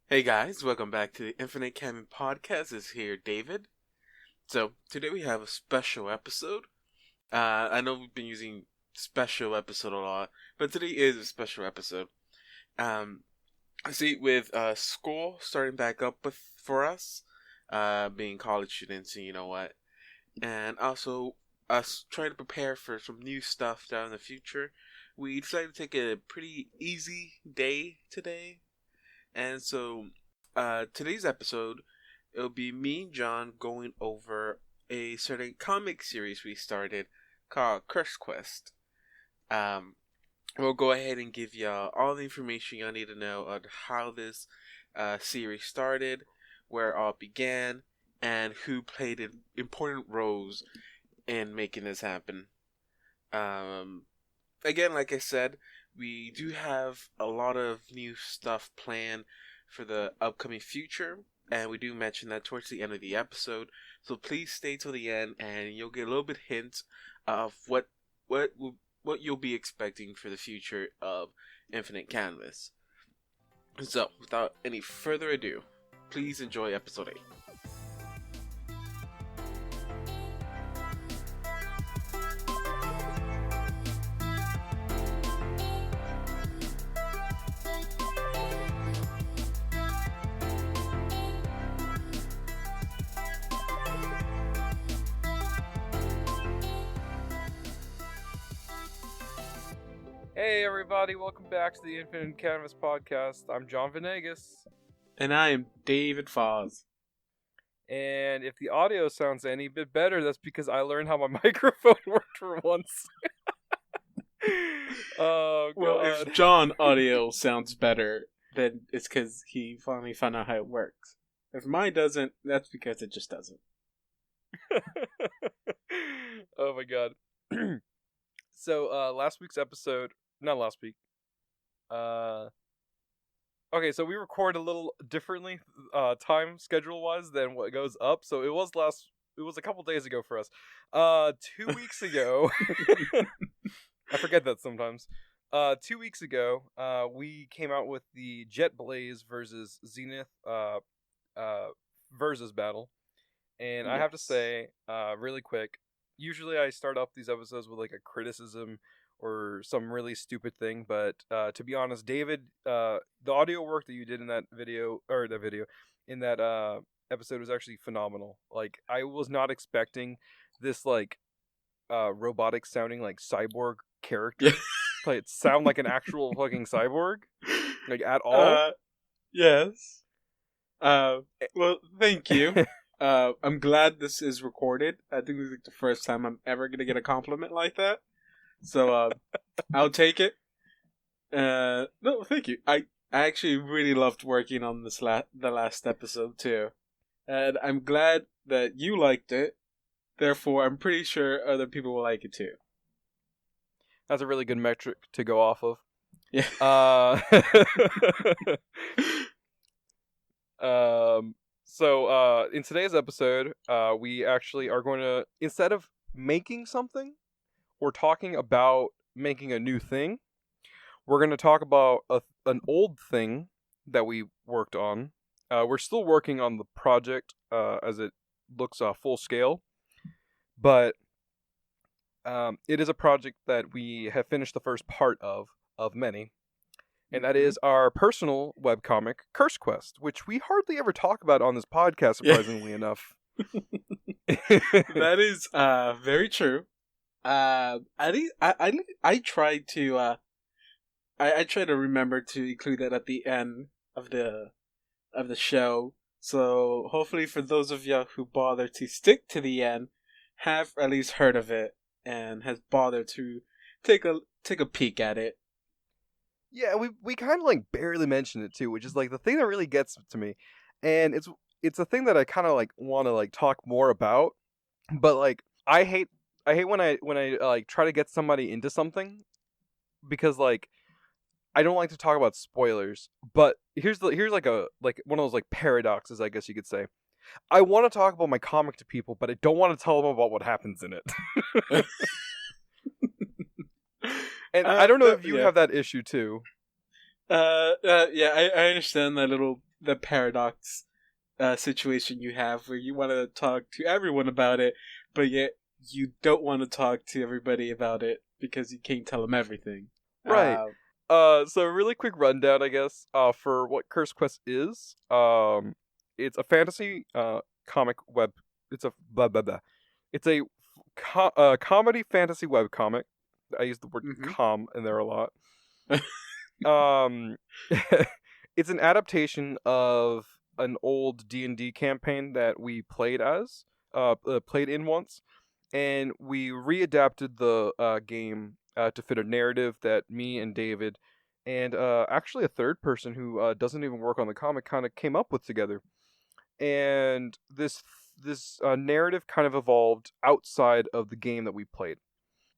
Hey guys, welcome back to the Infinite Canon Podcast. It's here, David. So today we have a special episode. I know we've been using special episode a lot, but today is a special episode. Um, I see with school starting back up for us, being college students, and you know what, and also us trying to prepare for some new stuff down in the future. We decided to take a pretty easy day today. And so, today's episode, it'll be me and John going over a certain comic series we started called Curse Quest. Um, we'll go ahead and give y'all all the information y'all need to know on how this series started, where it all began, and who played important roles in making this happen. Um, Again, like I said, we do have a lot of new stuff planned for the upcoming future, and we do mention that towards the end of the episode. So please stay till the end, and you'll get a little bit hint of what what you'll be expecting for the future of Infinite Canvas. So, without any further ado, please enjoy episode 8. Hey everybody, welcome back to the Infinite Canvas Podcast. I'm John Venegas, And I am David Foz. and if the audio sounds any bit better, that's because I learned how my microphone worked for once. Oh god. Well, if John audio sounds better, then it's because he finally found out how it works. If mine doesn't, that's because it just doesn't. Oh my god. So, last week's episode, not last week. Okay, so we record a little differently, time schedule wise than what goes up. So it was a couple days ago for us. 2 weeks ago, I forget that sometimes. 2 weeks ago, we came out with the Jet Blaze versus Zenith, versus battle. And I have to say, really quick, usually I start off these episodes with like a criticism or some really stupid thing, but to be honest, David, the audio work that you did in that video, in that episode was actually phenomenal. Like, I was not expecting this like robotic sounding like cyborg character to sound like an actual fucking cyborg, like at all. Yes. Well, thank you. I'm glad this is recorded. I think this is like the first time I'm ever gonna get a compliment like that. So, I'll take it. No, thank you. I actually really loved working on the last episode too, and I'm glad that you liked it. Therefore, I'm pretty sure other people will like it too. That's a really good metric to go off of. Yeah. So in today's episode, we actually are going to, instead of making something, we're talking about making a new thing. We're going to talk about an old thing that we worked on. We're still working on the project as it looks full scale, but it is a project that we have finished the first part of many. And that is our personal webcomic, Curse Quest, which we hardly ever talk about on this podcast, surprisingly enough. That is very true. I try to I try to remember to include that at the end of the show. So hopefully for those of y'all who bother to stick to the end, have at least heard of it and has bothered to take a peek at it. Yeah, we kind of like barely mentioned it too, which is like the thing that really gets to me, and it's a thing that I kind of like want to like talk more about, but like I hate when I like try to get somebody into something, because like I don't like to talk about spoilers, but here's like one of those like paradoxes, I guess you could say. I want to talk about my comic to people, but I don't want to tell them about what happens in it. And I don't know if you have that issue too. Yeah, I understand the paradox situation you have where you want to talk to everyone about it, but yet you don't want to talk to everybody about it because you can't tell them everything. Right. Uh, So really quick rundown, I guess, for what Curse Quest is. It's a fantasy comic web. It's a blah blah blah. It's a comedy fantasy web comic. I use the word mhm. "com" in there a lot. Um, it's an adaptation of an old D&D campaign that we played in once, and we readapted the game to fit a narrative that me and David and actually a third person who doesn't even work on the comic kind of came up with together. And this narrative kind of evolved outside of the game that we played.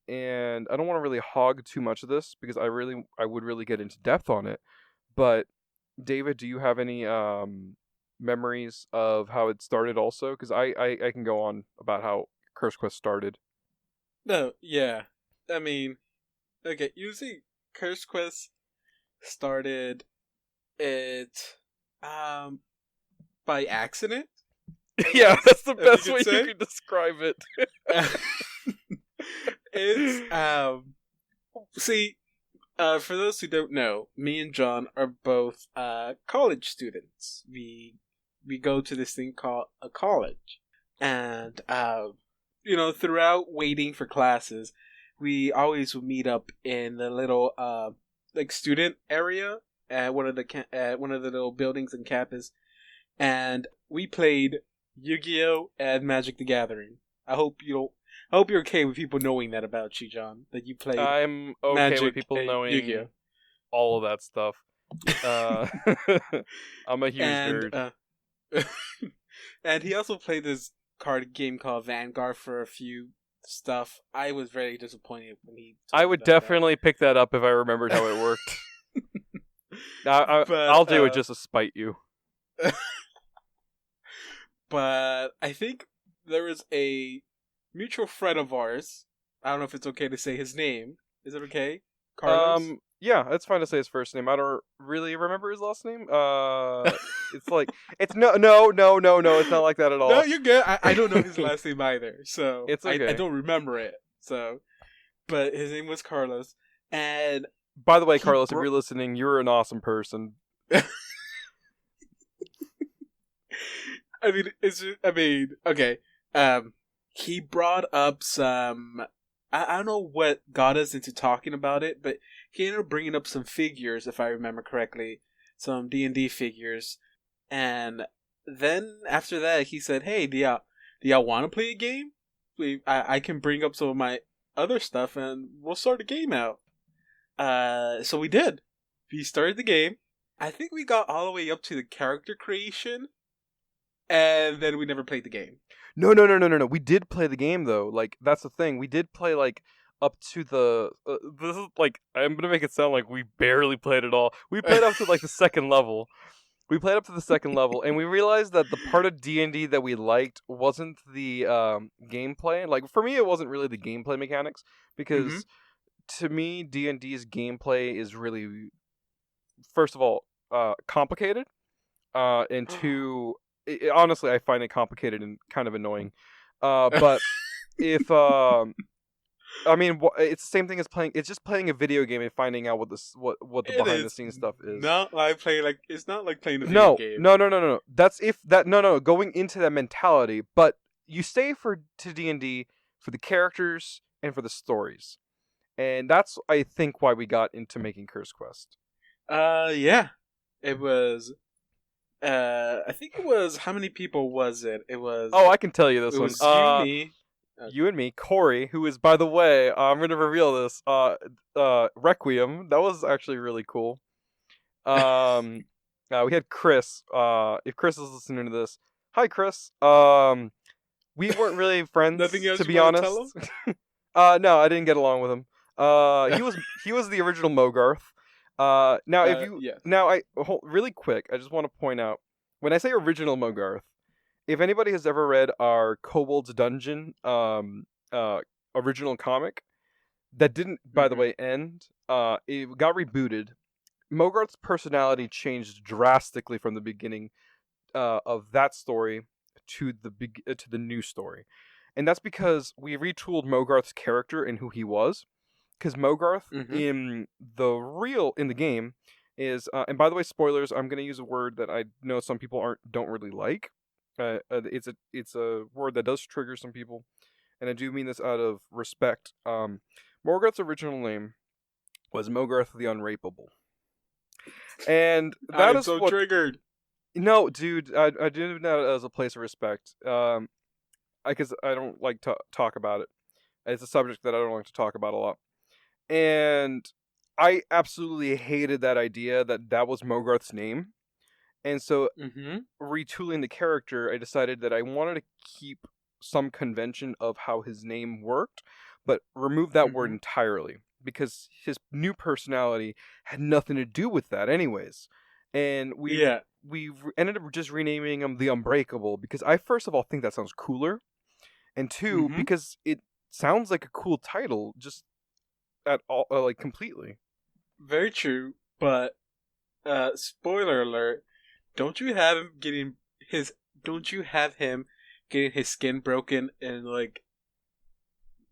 And I don't want to really hog too much of this because I would really get into depth on it. But David, do you have any memories of how it started also? Because I can go on about how Curse Quest started. No, yeah. I mean, okay, usually Curse Quest started it um by accident, I Yeah, guess, that's the if you best could way you say. could describe it. It's see, for those who don't know, me and John are both college students. We go to this thing called a college, and throughout waiting for classes, we always would meet up in the little like student area at one of the little buildings in campus, and we played Yu-Gi-Oh and Magic the Gathering. I hope you don't. I hope you're okay with people knowing that about you, John. That you played I'm okay with Magic people and knowing Yu-Gi-Oh. all of that stuff. Uh, I'm a huge And nerd. and he also played this card game called Vanguard for a few stuff. I was very disappointed when he I told me would about definitely pick that up if I remembered how it worked. I'll that. do it just to spite you. But I think there was a mutual friend of ours. I don't know if it's okay to say his name. Is it okay? Carlos? Yeah, it's fine to say his first name. I don't really remember his last name. It's like it's no. It's not like that at No, all. you're good. I don't know his last name either, so It's I okay. don't remember it. So, but his name was Carlos, and By the way, he Carlos, if you're listening, you're an awesome person. okay. He brought up some. I don't know what got us into talking about it, but he ended up bringing up some figures, if I remember correctly, some D&D figures, and then after that, he said, "Hey, do y'all want to play a game? I can bring up some of my other stuff, and we'll start a game out." So we did. We started the game. I think we got all the way up to the character creation, and then we never played the game. No. We did play the game though. Like that's the thing. We did play like up to the. This is like I'm gonna make it sound like we barely played it all. We played up to like the second level. We played up to the second level, and we realized that the part of D&D that we liked wasn't the gameplay. Like for me, it wasn't really the gameplay mechanics Mm-hmm. because to me, D&D's gameplay is really, first of all, complicated, and two, honestly, I find it complicated and kind of annoying. But if I mean, it's the same thing as playing. It's just playing a video game and finding out what the It behind the is scenes stuff is. not like playing like it's not like playing a video No, game. no. That's if that no. Going into that mentality, but you stay to D&D for the characters and for the stories, and that's I think why we got into making Curse Quest. Yeah, it was. I think it was how many people was it? It was. Oh, I can tell you It this one. was you, me. You and me, Corey, who is by the way, I'm gonna reveal this. Requiem. That was actually really cool. We had Chris. If Chris is listening to this, hi Chris. We weren't really Nothing friends else to you be want to honest. tell them? No, I didn't get along with him. He was the original Mogarth. Now if you Yeah. now I really quick, I just want to point out when I say original Mogarth, if anybody has ever read our Kobold's Dungeon original comic that didn't by the Mm-hmm. way end, it got rebooted Mogarth's personality changed drastically from the beginning of that story to the new story, and that's because we retooled Mogarth's character and who he was. Because Mogarth Mm-hmm. in the game is, and by the way, spoilers. I'm going to use a word that I know some people don't really like. It's a word that does trigger some people, and I do mean this out of respect. Mogarth's original name was Mogarth the Unrapeable, and that I'm is so what. triggered. No, dude, I do that as a place of respect. Because I don't like to talk about it. It's a subject that I don't like to talk about a lot. And I absolutely hated that idea that was Mogarth's name. And so, Mm-hmm. retooling the character, I decided that I wanted to keep some convention of how his name worked, but remove that word Mm-hmm. entirely. Because his new personality had nothing to do with that, anyways. And Yeah. we ended up just renaming him the Unbreakable because I first of all think that sounds cooler, and two, Mm-hmm. because it sounds like a cool title, just at all, like completely. Very true, but spoiler alert, don't you have him getting his don't you have him getting his skin broken in like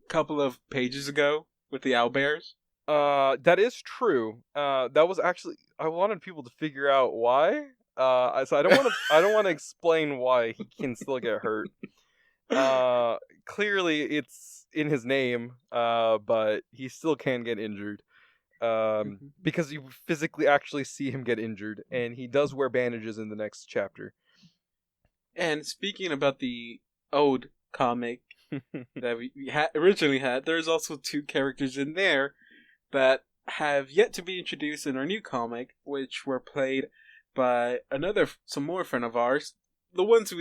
a couple of pages ago with the owlbears? That is true. That was actually I wanted people to figure out why. So I don't want to explain why he can still get hurt. Clearly it's in his name. But he still can get injured. Because you physically actually see him get injured, and he does wear bandages in the next chapter. And speaking about the old comic that we originally had, there's also two characters in there that have yet to be introduced in our new comic, which were played by some more friend of ours, the ones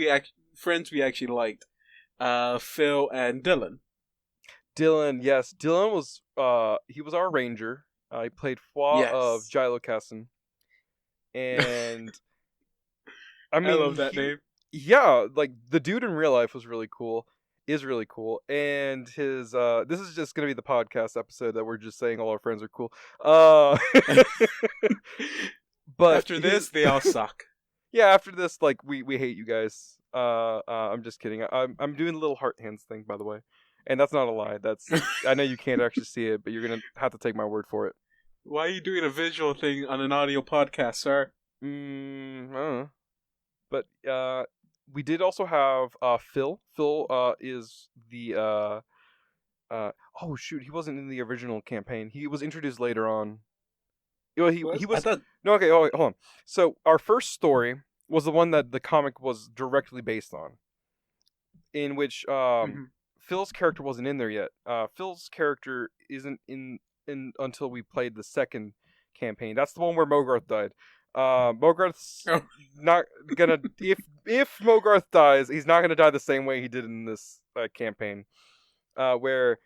friends we actually liked, Phil and Dylan. Dylan, yes, Dylan was he was our ranger. He played Foi of Yes, Gilocassin, and I I mean, love that name. yeah, like the dude in real life was really cool, is really cool, and his this is just gonna be the podcast episode that we're just saying all our friends are cool. But After this, they all suck. yeah, after this, like we hate you guys. I'm just kidding. I'm doing the little heart hands thing, by the way, and that's not a lie. That's I know you can't actually see it, but you're gonna have to take my word for it. Why are you doing a visual thing on an audio podcast, sir? I don't know. But we did also have Phil. Phil is the oh shoot, he wasn't in the original campaign. He was introduced later on. You know, he I was thought. no okay. Oh, wait, hold on. So our first story was the one that the comic was directly based on, in which Mhm. Phil's character wasn't in there yet. Phil's character isn't in until we played the second campaign. That's the one where Mogarth died. Mogarth's Oh. not gonna if Mogarth dies, he's not gonna die the same way he did in this campaign, where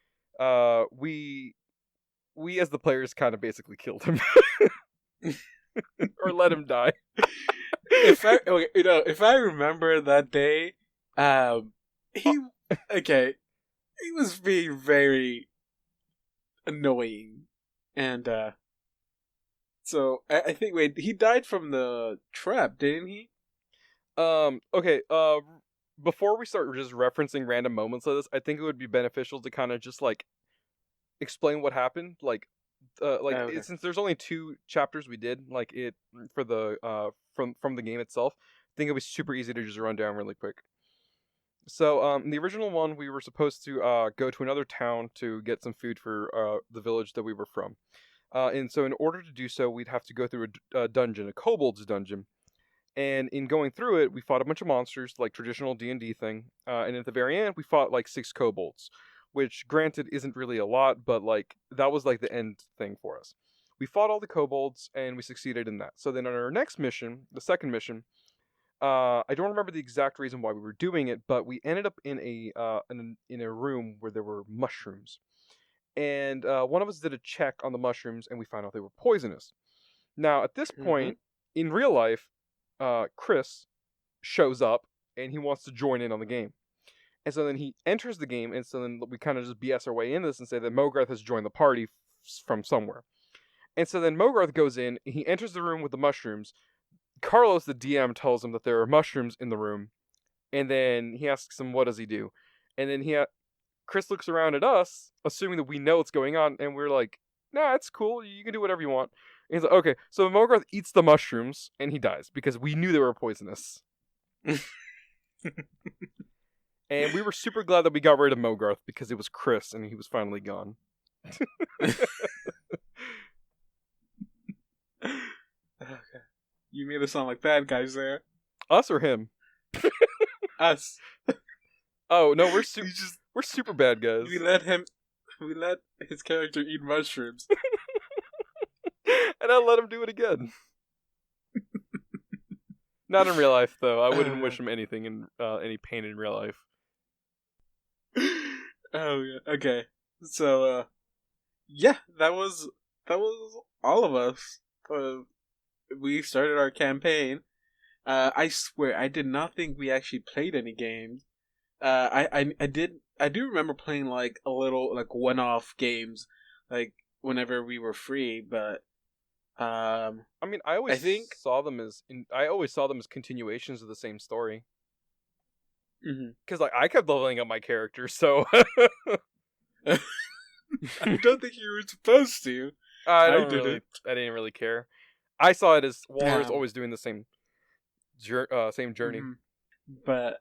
we as the players kind of basically killed him or let him die. If I remember that day, he he was being very annoying, and so I think he died from the trap, didn't he? Okay. Before we start just referencing random moments of this, I think it would be beneficial to kind of just like explain what happened. Okay. Since there's only 2 chapters we did, like it for the from the game itself, I think it was super easy to just run down really quick. So, in the original one, we were supposed to go to another town to get some food for the village that we were from. And so, in order to do so, we'd have to go through a dungeon, a kobold's dungeon. And in going through it, we fought a bunch of monsters, like traditional D&D thing. And at the very end, we fought like 6 kobolds, which granted isn't really a lot, but like that was like the end thing for us. We fought all the kobolds and we succeeded in that. So then on our next mission, the second mission, I don't remember the exact reason why we were doing it, but we ended up in a room where there were mushrooms, and one of us did a check on the mushrooms, and we found out they were poisonous. Now, at this Mm-hmm. point in real life, Chris shows up and he wants to join in on the game, and so then he enters the game, and so then we kind of just BS our way in this and say that Mogarth has joined the party from somewhere. And so then Mogarth goes in, he enters the room with the mushrooms. Carlos, the DM, tells him that there are mushrooms in the room. And then he asks him, what does he do? And then Chris looks around at us, assuming that we know what's going on, and we're like, nah, it's cool, you can do whatever you want. And he's like, okay, so Mogarth eats the mushrooms, and he dies, because we knew they were poisonous. And we were super glad that we got rid of Mogarth, because it was Chris, and he was finally gone. Okay. You made us sound like bad guys there. Us or him? Us. Oh, no, we're super bad guys. We let his character eat mushrooms. And I let him do it again. Not in real life, though. I wouldn't wish him anything in any pain in real life. Oh yeah. Okay. So yeah, that was all of us. We started our campaign. I swear I did not think we actually played any games. I do remember playing like a little like one-off games like whenever we were free, but I mean, I always saw them as continuations of the same story. Because like I kept leveling up my character, so I don't think you were supposed to. I didn't really care. I saw it as Waller's always doing the same journey. But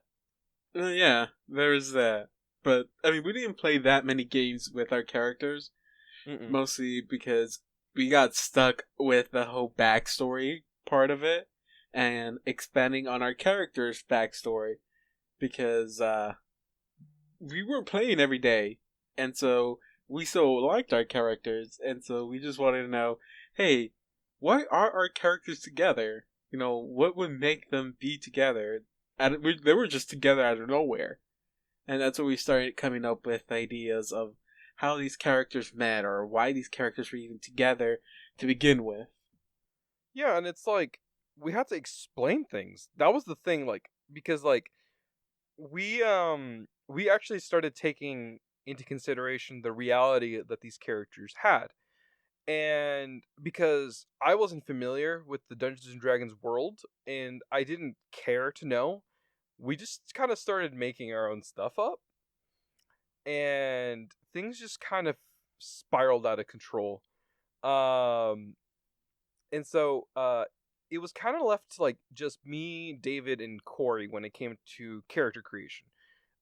yeah, there's that. But I mean, we didn't play that many games with our characters, mostly because we got stuck with the whole backstory part of it and expanding on our character's backstory because we were playing every day, and so we so liked our characters, and so we just wanted to know, hey, why are our characters together? You know, what would make them be together? They were just together out of nowhere. And that's when we started coming up with ideas of how these characters met or why these characters were even together to begin with. Yeah, and it's like, we had to explain things. That was the thing, like, because, like, we actually started taking into consideration the reality that these characters had. And because I wasn't familiar with the Dungeons & Dragons world, and I didn't care to know, we just kind of started making our own stuff up. And things just kind of spiraled out of control. And so it was kind of left to like just me, David, and Corey when it came to character creation.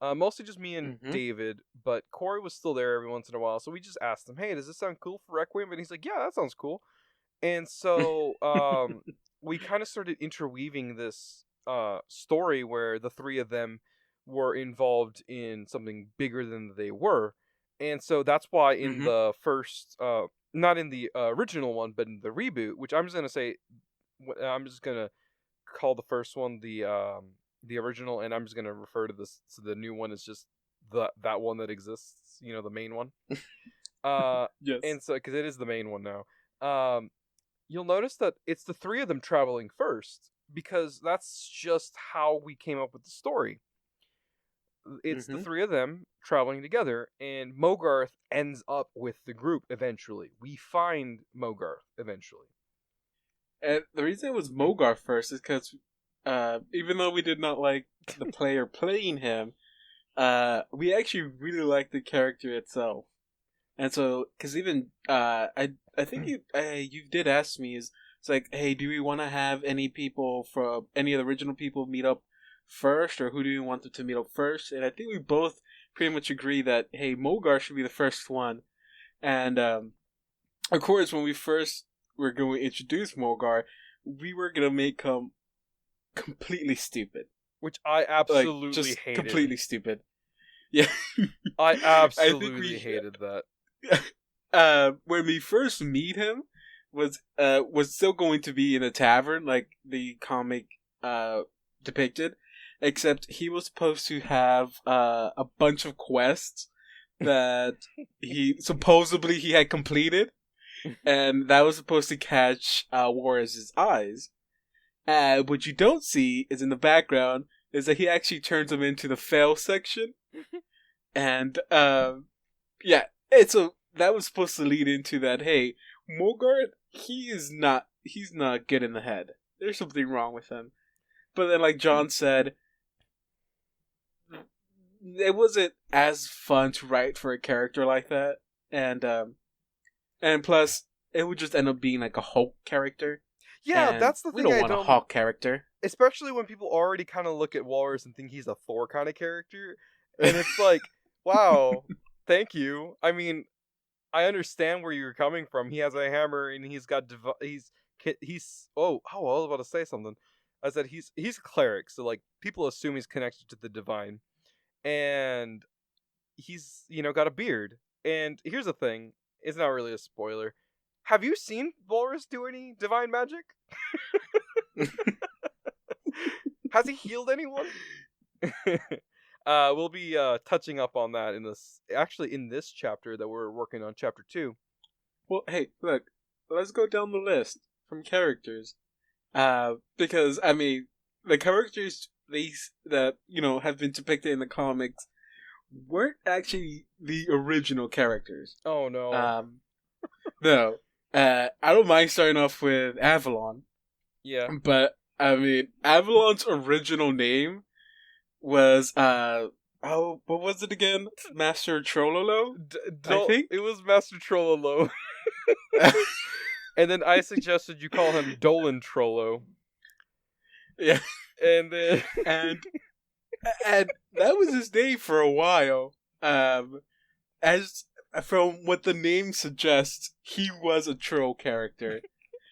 Mostly just me and David, but Corey was still there every once in a while, so we just asked him, hey, does this sound cool for Requiem? And he's like, yeah, that sounds cool. And so we kind of started interweaving this story where the three of them were involved in something bigger than they were. And so that's why in the first, not in the original one, but in the reboot, which I'm just going to call the first one the original, and I'm just gonna refer to this. So the new one is just that one that exists. You know, the main one. Yes. And so, because it is the main one now, you'll notice that it's the three of them traveling first, because that's just how we came up with the story. It's the three of them traveling together, and Mogarth ends up with the group eventually. We find Mogarth eventually. And the reason it was Mogarth first is because even though we did not like the player playing him, we actually really liked the character itself. And so, because even I think you did ask me, it's like, hey, do we want to have any people from any of the original people meet up first, or who do you want them to meet up first? And I think we both pretty much agree that, hey, Mogarth should be the first one. And of course, when we first were going to introduce Mogarth, we were gonna make him completely stupid, which I absolutely just hated. Completely stupid. Yeah, I absolutely hated that. When we first meet him, was still going to be in a tavern like the comic depicted, except he was supposed to have a bunch of quests that he had completed, and that was supposed to catch Juarez's eyes. What you don't see is in the background is that he actually turns him into the fail section. And, yeah, that was supposed to lead into that, hey, Mogarth he's not good in the head. There's something wrong with him. But then, like John said, it wasn't as fun to write for a character like that, and plus, it would just end up being like a Hulk character. Yeah, And that's the we thing don't I want a don't. Hulk character. Especially when people already kind of look at Walrus and think he's a Thor kind of character, and it's like, wow, thank you. I mean, I understand where you're coming from. He has a hammer and he's got he's oh I was about to say something. I said he's a cleric, so like people assume he's connected to the divine, and he's got a beard. And here's the thing: it's not really a spoiler. Have you seen Walrus do any divine magic? Has he healed anyone? We'll be touching up on that in this chapter that we're working on, chapter 2. Well, hey, look, let's go down the list from characters. Because I mean, the characters that have been depicted in the comics weren't actually the original characters. Oh no. No. I don't mind starting off with Avalon. Yeah. But I mean, Avalon's original name was what was it again? Master Trololo? I think it was Master Trololo. And then I suggested you call him Dolan Trollo. Yeah. And then and that was his name for a while. As from what the name suggests, he was a troll character.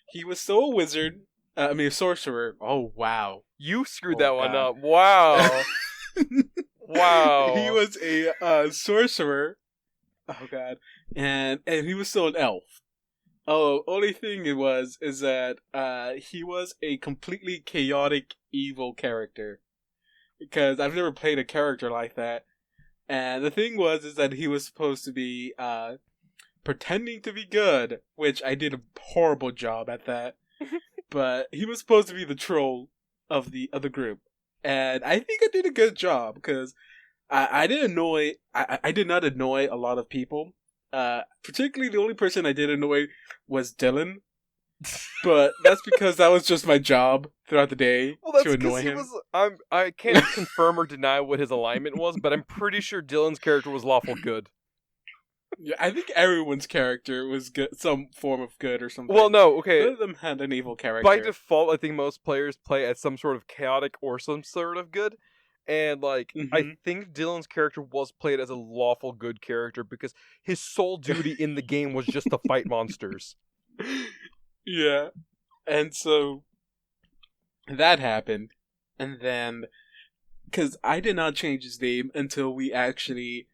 He was still a wizard. A sorcerer. Oh, wow. You screwed that one up. Wow. Wow. He was a sorcerer. Oh, God. And he was still an elf. Oh, only thing is that he was a completely chaotic, evil character. Because I've never played a character like that. And the thing is that he was supposed to be pretending to be good, which I did a horrible job at that. But he was supposed to be the troll of the group, and I think I did a good job because I did not annoy a lot of people. Particularly, the only person I did annoy was Dylan, but that's because that was just my job throughout the day to annoy him. I can't confirm or deny what his alignment was, but I'm pretty sure Dylan's character was lawful good. Yeah, I think everyone's character was good, some form of good or something. Well, no, okay. None of them had an evil character. By default, I think most players play as some sort of chaotic or some sort of good. And, like, I think Dylan's character was played as a lawful good character because his sole duty in the game was just to fight monsters. Yeah. And so, that happened. And then, because I did not change his name until we actually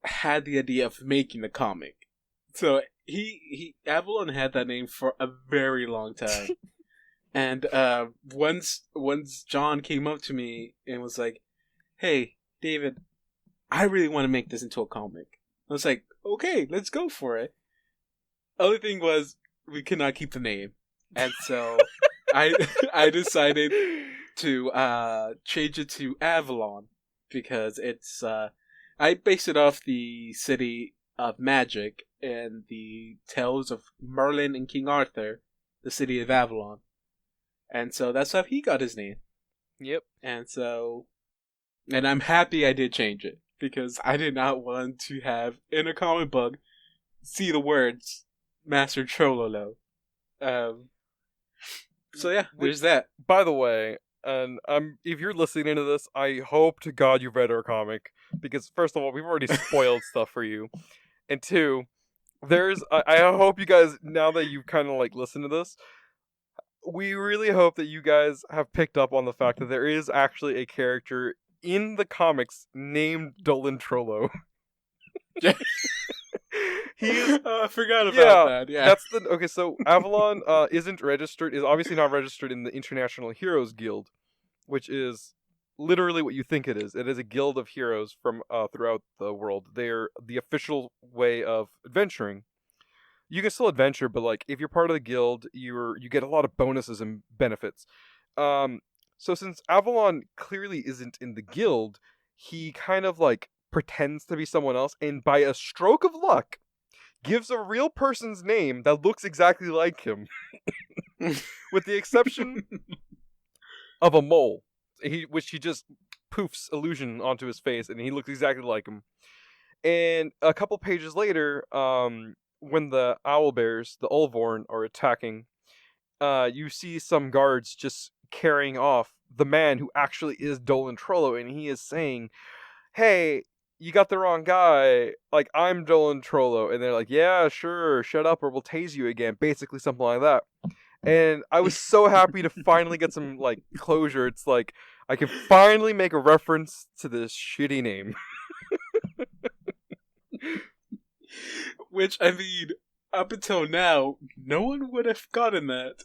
had the idea of making the comic. So Avalon had that name for a very long time. And once John came up to me and was like, "Hey, David, I really want to make this into a comic." I was like, "Okay, let's go for it." Other thing was we could not keep the name. And so I decided to change it to Avalon because it's I based it off the city of magic and the tales of Merlin and King Arthur, the city of Avalon. And so that's how he got his name. Yep. And I'm happy I did change it because I did not want to have in a comic book see the words Master Trololo. So yeah, there's that. By the way, and if you're listening to this, I hope to God you've read our comic because first of all, we've already spoiled stuff for you, and two, I hope you guys, now that you've kind of like listened to this, we really hope that you guys have picked up on the fact that there is actually a character in the comics named Dolan Trollo. I forgot about that. Yeah, okay. So Avalon isn't registered. Is obviously not registered in the International Heroes Guild, which is literally what you think it is. It is a guild of heroes from throughout the world. They're the official way of adventuring. You can still adventure, but like if you're part of the guild, you get a lot of bonuses and benefits. So since Avalon clearly isn't in the guild, he kind of like pretends to be someone else, and by a stroke of luck, gives a real person's name that looks exactly like him, with the exception of a mole, which he just poofs illusion onto his face, and he looks exactly like him. And a couple pages later, when the owlbears, the Ulvorn, are attacking, you see some guards just carrying off the man who actually is Dolan Trollo, and he is saying, "Hey, you got the wrong guy. Like, I'm Dolan Trollo." And they're like, "Yeah, sure, shut up or we'll tase you again." Basically something like that. And I was so happy to finally get some, like, closure. It's like, I can finally make a reference to this shitty name. Which, I mean, up until now, no one would have gotten that.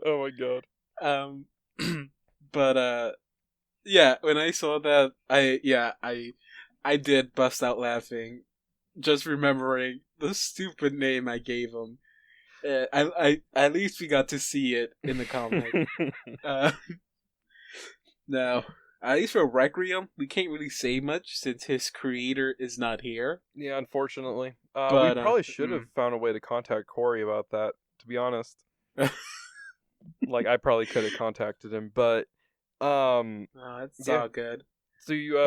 Oh my god. But yeah, when I saw that, I did bust out laughing, just remembering the stupid name I gave him. I at least we got to see it in the comic. Now, at least for Requiem, we can't really say much since his creator is not here. Yeah, unfortunately. But, we probably should have found a way to contact Corey about that, to be honest. Like, I probably could have contacted him, but it's all good. So you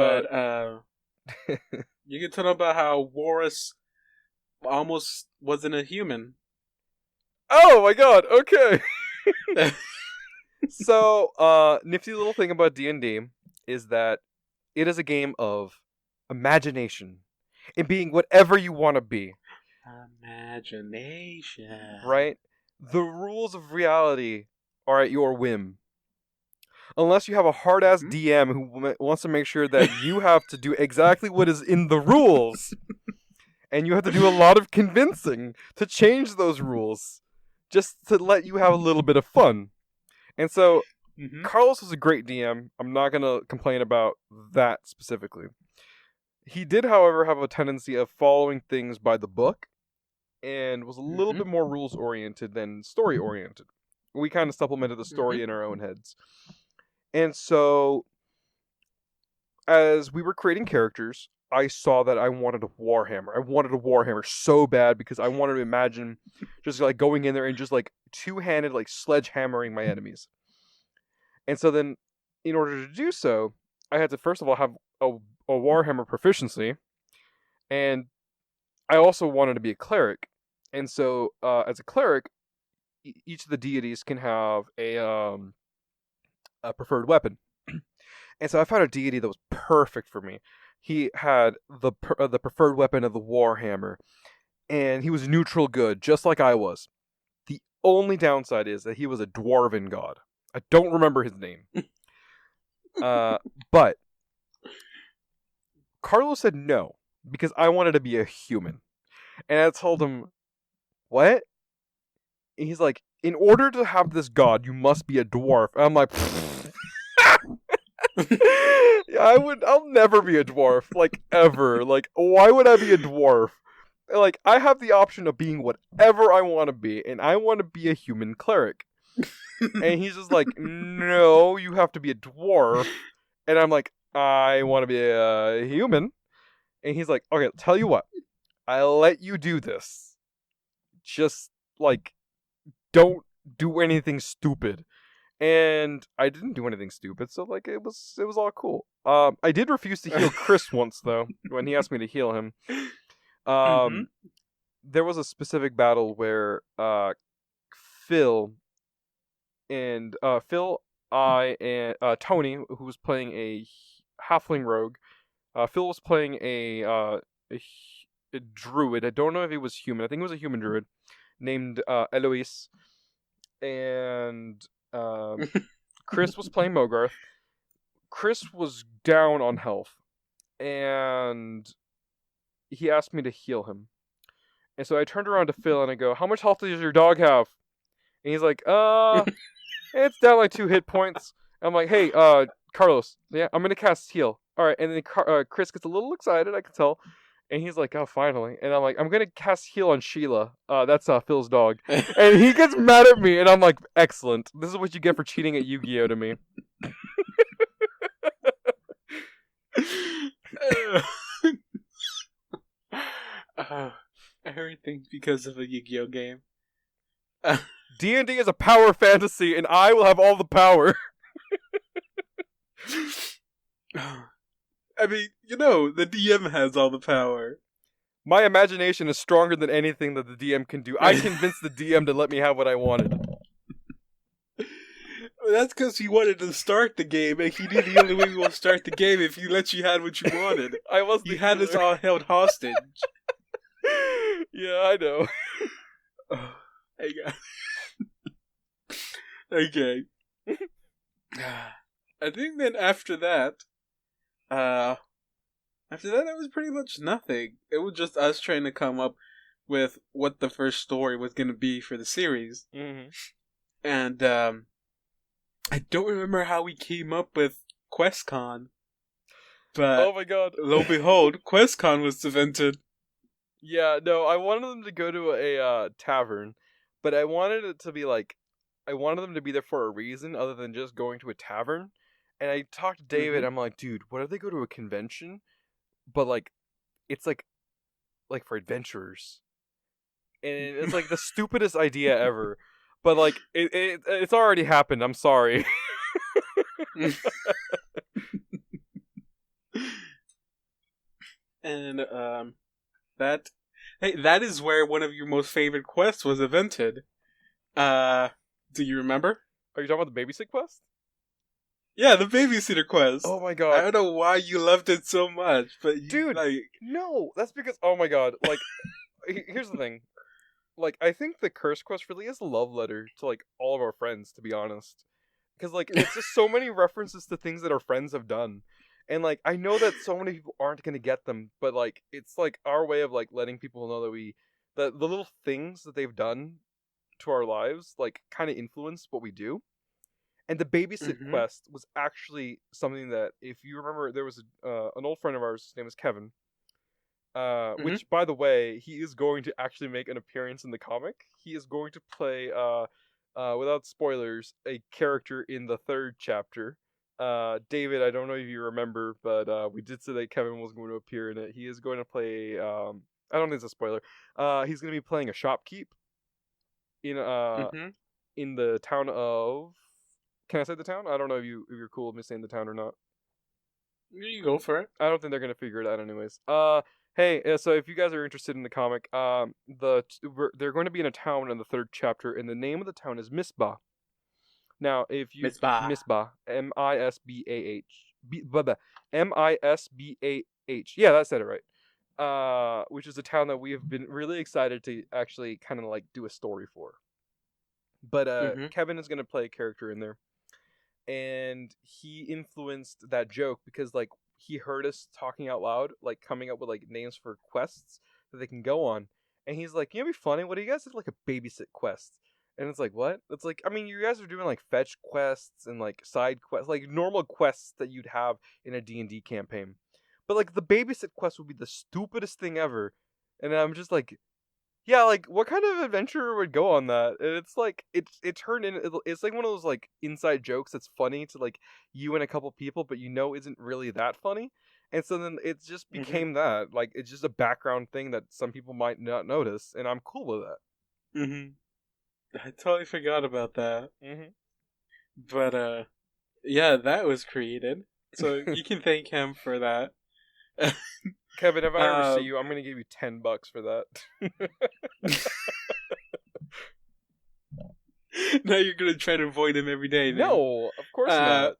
you can tell about how Warus almost wasn't a human. Oh my god, okay. So, nifty little thing about D&D is that it is a game of imagination and being whatever you want to be. Imagination. Right? The rules of reality are at your whim. Unless you have a hard-ass DM who wants to make sure that you have to do exactly what is in the rules. And you have to do a lot of convincing to change those rules. Just to let you have a little bit of fun. And so, Carlos was a great DM. I'm not going to complain about that specifically. He did, however, have a tendency of following things by the book. And was a little bit more rules-oriented than story-oriented. We kind of supplemented the story in our own heads. And so, as we were creating characters, I saw that I wanted a Warhammer. I wanted a Warhammer so bad because I wanted to imagine just like going in there and just like two-handed like sledgehammering my enemies. And so then, in order to do so, I had to first of all have a Warhammer proficiency, and I also wanted to be a cleric. And so, as a cleric, each of the deities can have a preferred weapon. And so I found a deity that was perfect for me. He had the preferred weapon of the Warhammer, and he was neutral good, just like I was. The only downside is that he was a dwarven god. I don't remember his name. But Carlos said no, because I wanted to be a human. And I told him, what? And he's like, in order to have this god, you must be a dwarf. And I'm like, I'll never be a dwarf, like, ever. Like, why would I be a dwarf? Like, I have the option of being whatever I want to be, and I want to be a human cleric. And he's just like, no, you have to be a dwarf. And I'm like, I want to be a human. And he's like, okay, tell you what, I'll let you do this. Just, like, don't do anything stupid. And I didn't do anything stupid, so like it was all cool. I did refuse to heal Chris once though, when he asked me to heal him. There was a specific battle where Phil, and I, and Tony, who was playing a halfling rogue. Phil was playing a druid. I don't know if he was human. I think he was a human druid named Eloise, and Chris was playing Mogarth. Chris was down on health, and he asked me to heal him. And so I turned around to Phil and I go, "How much health does your dog have?" And he's like, it's down like 2 hit points. I'm like, "Hey, Carlos, yeah, I'm gonna cast heal." All right, and then Chris gets a little excited, I can tell. And he's like, "Oh, finally." And I'm like, "I'm going to cast heal on Sheila." That's Phil's dog. And he gets mad at me, and I'm like, "Excellent. This is what you get for cheating at Yu-Gi-Oh! To me." Everything because of a Yu-Gi-Oh game. D&D is a power fantasy, and I will have all the power. I mean, the DM has all the power. My imagination is stronger than anything that the DM can do. I convinced the DM to let me have what I wanted. That's because he wanted to start the game, and he knew the only way we will start the game if he let you have what you wanted. I was. You had us all held hostage. Yeah, I know. Hey guys. Okay. I think then after that, it was pretty much nothing. It was just us trying to come up with what the first story was going to be for the series. Mm-hmm. And I don't remember how we came up with QuestCon. But oh my god. lo and behold, QuestCon was invented. Yeah, no, I wanted them to go to a tavern, but I wanted it to be like, I wanted them to be there for a reason other than just going to a tavern. And I talked to David, I'm like, dude, what if they go to a convention? But like, it's like for adventurers. And it's like the stupidest idea ever. But like, it's already happened, I'm sorry. And that is where one of your most favorite quests was invented. Do you remember? Are you talking about the babysit quest? Yeah, the babysitter quest. Oh my god. I don't know why you loved it so much, but dude, no, that's because, oh my god, like, here's the thing. Like, I think the curse quest really is a love letter to, like, all of our friends, to be honest. Because, like, it's just so many references to things that our friends have done. And, like, I know that so many people aren't going to get them, but, like, it's, like, our way of, like, letting people know that the little things that they've done to our lives, like, kind of influence what we do. And the babysit quest was actually something that, if you remember, there was an old friend of ours, his name was Kevin, which, by the way, he is going to actually make an appearance in the comic. He is going to play, without spoilers, a character in the 3rd chapter. David, I don't know if you remember, but we did say that Kevin was going to appear in it. He is going to play, I don't think it's a spoiler, he's going to be playing a shopkeep in the town of... Can I say the town? I don't know if you're cool with me saying the town or not. You go for it. I don't think they're gonna figure it out anyways. Hey, so if you guys are interested in the comic, they're going to be in a town in the 3rd chapter, and the name of the town is Misbah. Now, if you Misbah, M-I-S-B-A-H, M-I-S-B-A-H. Yeah, that said it right. Which is a town that we have been really excited to actually kind of like do a story for. But Kevin is gonna play a character in there. And he influenced that joke because, like, he heard us talking out loud, like, coming up with, like, names for quests that they can go on. And he's like, you know, it'd be funny, what do you guys do, like, a babysit quest? And it's like, what? It's like, I mean, you guys are doing, like, fetch quests and, like, side quests, like, normal quests that you'd have in a D&D campaign. But, like, the babysit quest would be the stupidest thing ever. And I'm just like... Yeah, like, what kind of adventurer would go on that? And it's like, it turned in, it's like one of those, like, inside jokes that's funny to, like, you and a couple people, but you know isn't really that funny. And so then it just became that. Like, it's just a background thing that some people might not notice, and I'm cool with that. I totally forgot about that. But, yeah, that was created. So you can thank him for that. Kevin, if I ever see you, I'm gonna give you $10 for that. Now you're gonna try to avoid him every day. Then. No, of course not.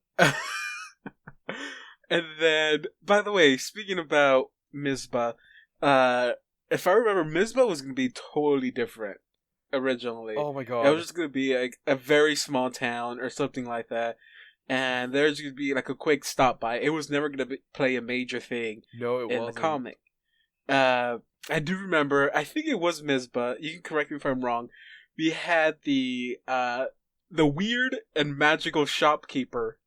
And then, by the way, speaking about Misbah, if I remember, Misbah was gonna be totally different originally. Oh my god! It was just gonna be like a very small town or something like that. And there's going to be like a quick stop by. It was never going to play a major thing in the comic. I do remember, I think it was Misbah. You can correct me if I'm wrong. We had the weird and magical shopkeeper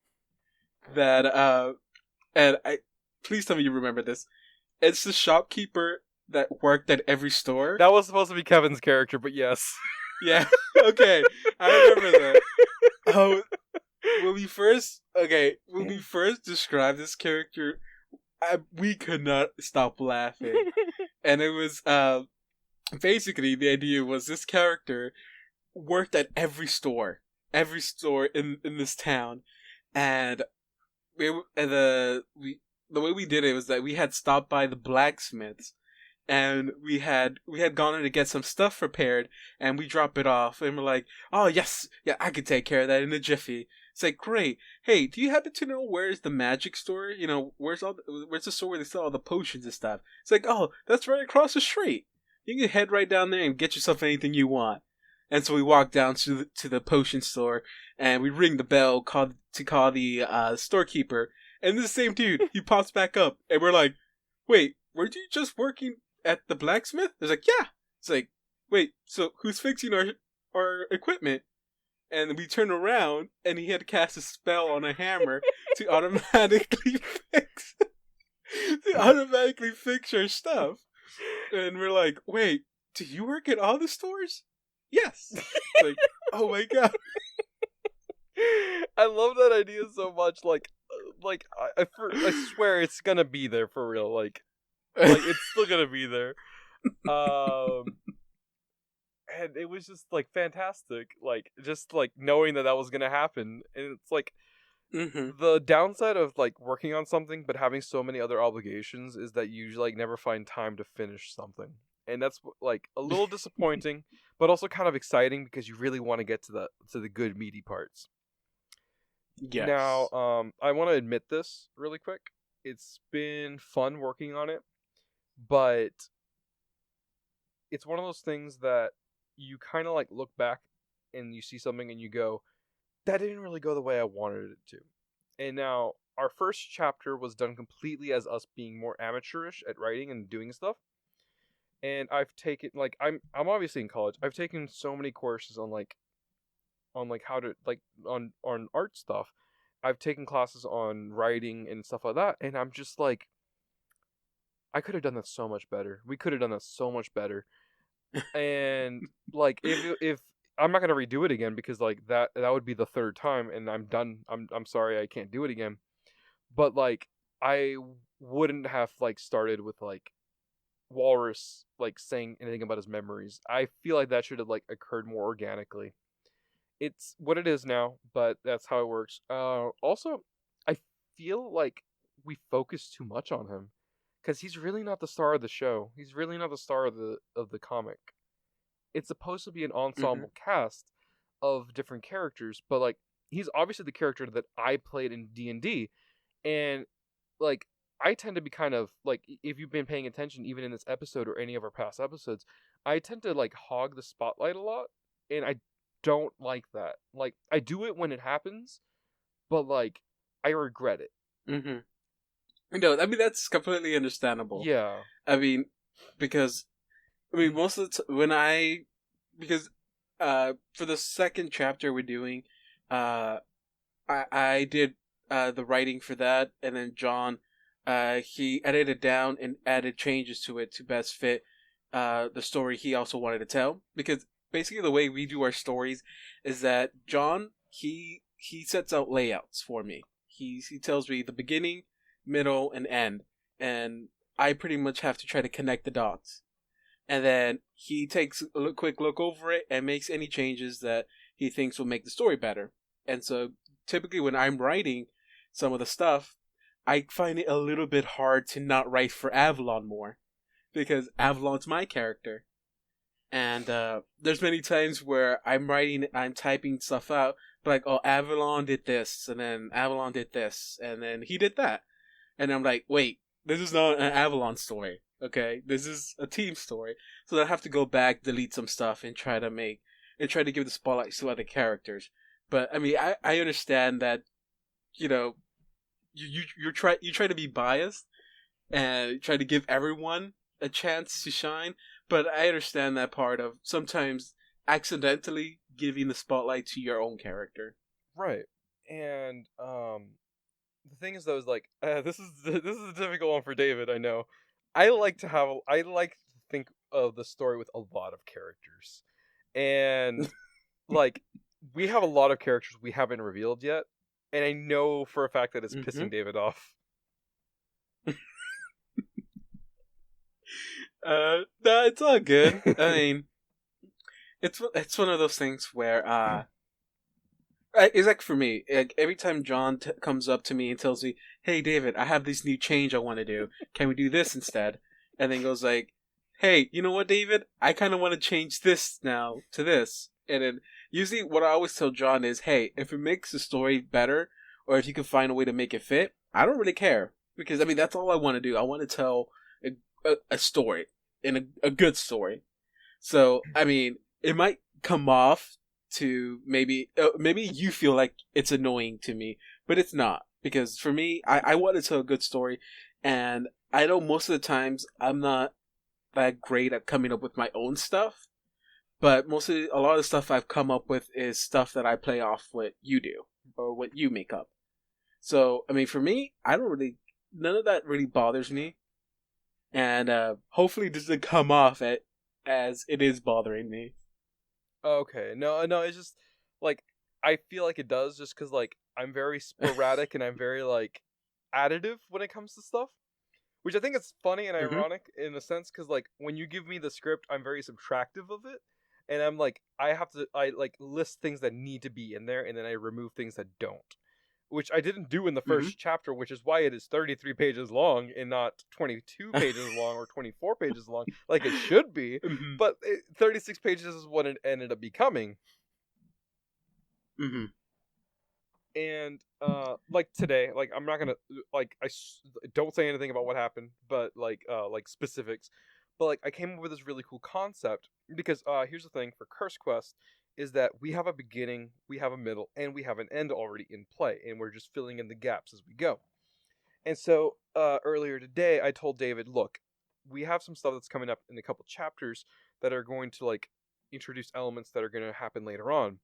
that, and please tell me you remember this. It's the shopkeeper that worked at every store. That was supposed to be Kevin's character, but yes. Yeah, okay. I remember that. Oh, when we first described this character, we could not stop laughing. and it was basically the idea was this character worked at every store in this town, and the way we did it was that we had stopped by the blacksmiths, and we had gone in to get some stuff prepared, and we drop it off, and we're like, oh yes, yeah, I could take care of that in a jiffy. It's like, great. Hey, do you happen to know where's the magic store? Where's the store where they sell all the potions and stuff? It's like, oh, that's right across the street. You can head right down there and get yourself anything you want. And so we walk down to the potion store, and we ring the bell, call the storekeeper, and this same dude, he pops back up, and we're like, wait, weren't you just working at the blacksmith? It's like, yeah. It's like, wait, so who's fixing our equipment? And we turn around, and he had to cast a spell on a hammer to automatically fix our stuff. And we're like, wait, do you work at all the stores? Yes. It's like, oh my god. I love that idea so much. I swear it's gonna be there for real. Like it's still gonna be there. And it was just like fantastic. Like just like knowing that was gonna happen, and it's like the downside of like working on something but having so many other obligations is that you like never find time to finish something, and that's like a little disappointing, but also kind of exciting because you really want to get to the good meaty parts. Yes. Now, I want to admit this really quick. It's been fun working on it, but it's one of those things that you kind of like look back and you see something and you go, that didn't really go the way I wanted it to. And now our first chapter was done completely as us being more amateurish at writing and doing stuff. And I've taken like I'm obviously in college. I've taken so many courses on how to like on art stuff. I've taken classes on writing and stuff like that, and I'm just like, I could have done that so much better. We could have done that so much better. And like if I'm not gonna redo it again because like that would be the third time and I'm done. I'm sorry I can't do it again. But like I wouldn't have like started with like Walrus like saying anything about his memories. I feel like that should have like occurred more organically. It's what it is now, but that's how it works. Also, I feel like we focus too much on him because he's really not the star of the show. He's really not the star of the comic. It's supposed to be an ensemble cast of different characters, but like he's obviously the character that I played in D&D, and like I tend to be kind of like, if you've been paying attention even in this episode or any of our past episodes, I tend to like hog the spotlight a lot, and I don't like that. Like I do it when it happens, but like I regret it. No, I mean that's completely understandable. Yeah. I mean, because most of the because for the second chapter we're doing, I did the writing for that, and then John, he edited down and added changes to it to best fit the story he also wanted to tell. Because basically the way we do our stories is that John, he sets out layouts for me. He tells me the beginning, middle, and end, and I pretty much have to try to connect the dots. And then he takes a quick look over it and makes any changes that he thinks will make the story better. And so typically when I'm writing some of the stuff, I find it a little bit hard to not write for Avalon more, because Avalon's my character. And there's many times where I'm typing stuff out, like, oh, Avalon did this, and then Avalon did this, and then he did that. And I'm like, wait, this is not an Avalon story, okay? This is a team story. So I have to go back, delete some stuff, and try to give the spotlight to other characters. But I mean, I understand that, you try to be biased and try to give everyone a chance to shine. But I understand that part of sometimes accidentally giving the spotlight to your own character. Right. And the thing is though is like this is a difficult one for David, I know. I like to think of the story with a lot of characters. And like we have a lot of characters we haven't revealed yet, and I know for a fact that it's pissing David off. No, it's all good. I mean, it's one of those things where it's like for me, like every time John comes up to me and tells me, "Hey, David, I have this new change I want to do. Can we do this instead?" And then goes like, "Hey, you know what, David? I kind of want to change this now to this." And then usually what I always tell John is, "Hey, if it makes the story better, or if you can find a way to make it fit, I don't really care because I mean that's all I want to do. I want to tell a story and a good story." So I mean, it might come off to maybe you feel like it's annoying to me, but it's not because for me, I want to tell a good story, and I know most of the times I'm not that great at coming up with my own stuff, but mostly a lot of the stuff I've come up with is stuff that I play off what you do or what you make up. So I mean, for me, I don't really none of that really bothers me, and hopefully it doesn't come off as it is bothering me. Okay, no, it's just like I feel like it does, just because like I'm very sporadic and I'm very like additive when it comes to stuff, which I think is funny and Hmm. ironic in a sense, because like when you give me the script, I'm very subtractive of it, and I'm like I like list things that need to be in there, and then I remove things that don't, which I didn't do in the Hmm. first chapter, which is why it is 33 pages long and not 22 pages long or 24 pages long like it should be. Hmm. But 36 pages is what it ended up becoming. Hmm. And like today, like I'm not gonna like don't say anything about what happened, but like specifics. But like I came up with this really cool concept because here's the thing for Curse Quest is that we have a beginning, we have a middle, and we have an end already in play, and we're just filling in the gaps as we go. And so earlier today, I told David, look, we have some stuff that's coming up in a couple chapters that are going to like introduce elements that are going to happen later on.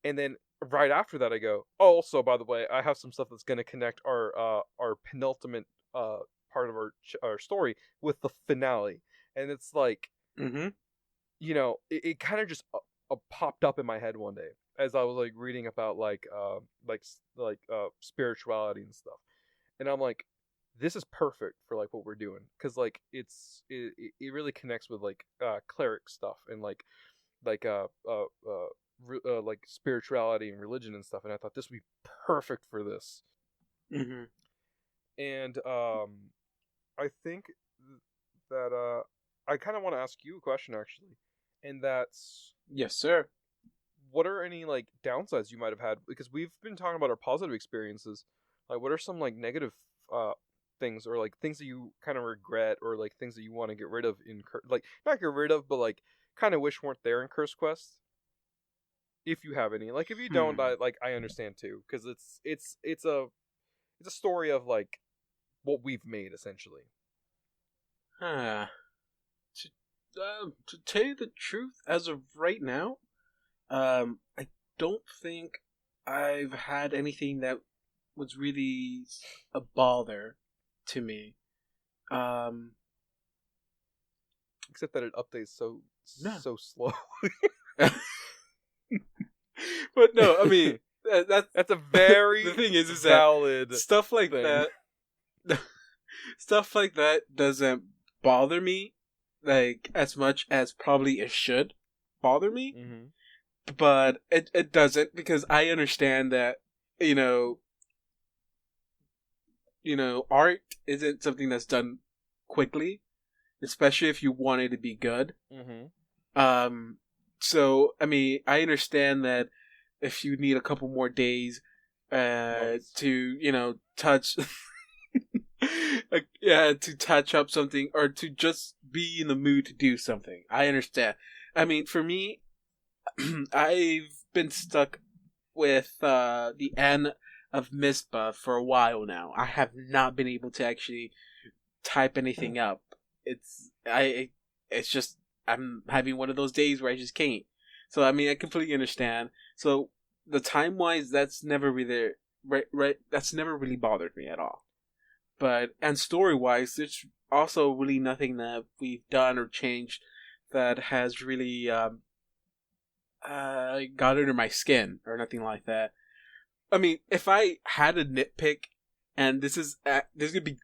And then right after that, I go, oh, also by the way, I have some stuff that's going to connect our penultimate part of our story with the finale. And it's like, Hmm. it kind of just popped up in my head one day as I was like reading about spirituality and stuff, and I'm like, this is perfect for like what we're doing because like it really connects with like cleric stuff and like like spirituality and religion and stuff, and I thought this would be perfect for this. Hmm. And I think that I kind of want to ask you a question actually, and that's Yes, sir. what are any like downsides you might have had, because we've been talking about our positive experiences, like what are some like negative uh things or like things that you kind of regret or like things that you want to get rid of in like not get rid of but like kind of wish weren't there in Curse Quest, if you have any. Like if you don't, Hmm. I understand too, because it's a story of like what we've made essentially. Ah. To, to tell you the truth, as of right now, I don't think I've had anything that was really a bother to me. Um, Except that it updates no. so slow. But no, I mean that's That's a the very thing is that valid stuff like thing. that, stuff like that doesn't bother me like as much as probably it should bother me. Hmm. But it doesn't because I understand that you know art isn't something that's done quickly, especially if you want it to be good. Hmm. Um, so I mean, I understand that if you need a couple more days, Months. to touch, like, yeah, to touch up something or to just be in the mood to do something. I understand. I mean, for me, I've been stuck with the end of Mispa for a while now. I have not been able to actually type anything up. It's just I'm having one of those days where I just can't. So I mean I completely understand. So the time wise that's never really right that's never really bothered me at all. But and story wise there's also really nothing that we've done or changed that has really got under my skin or nothing like that. I mean, if I had a nitpick, and this is gonna be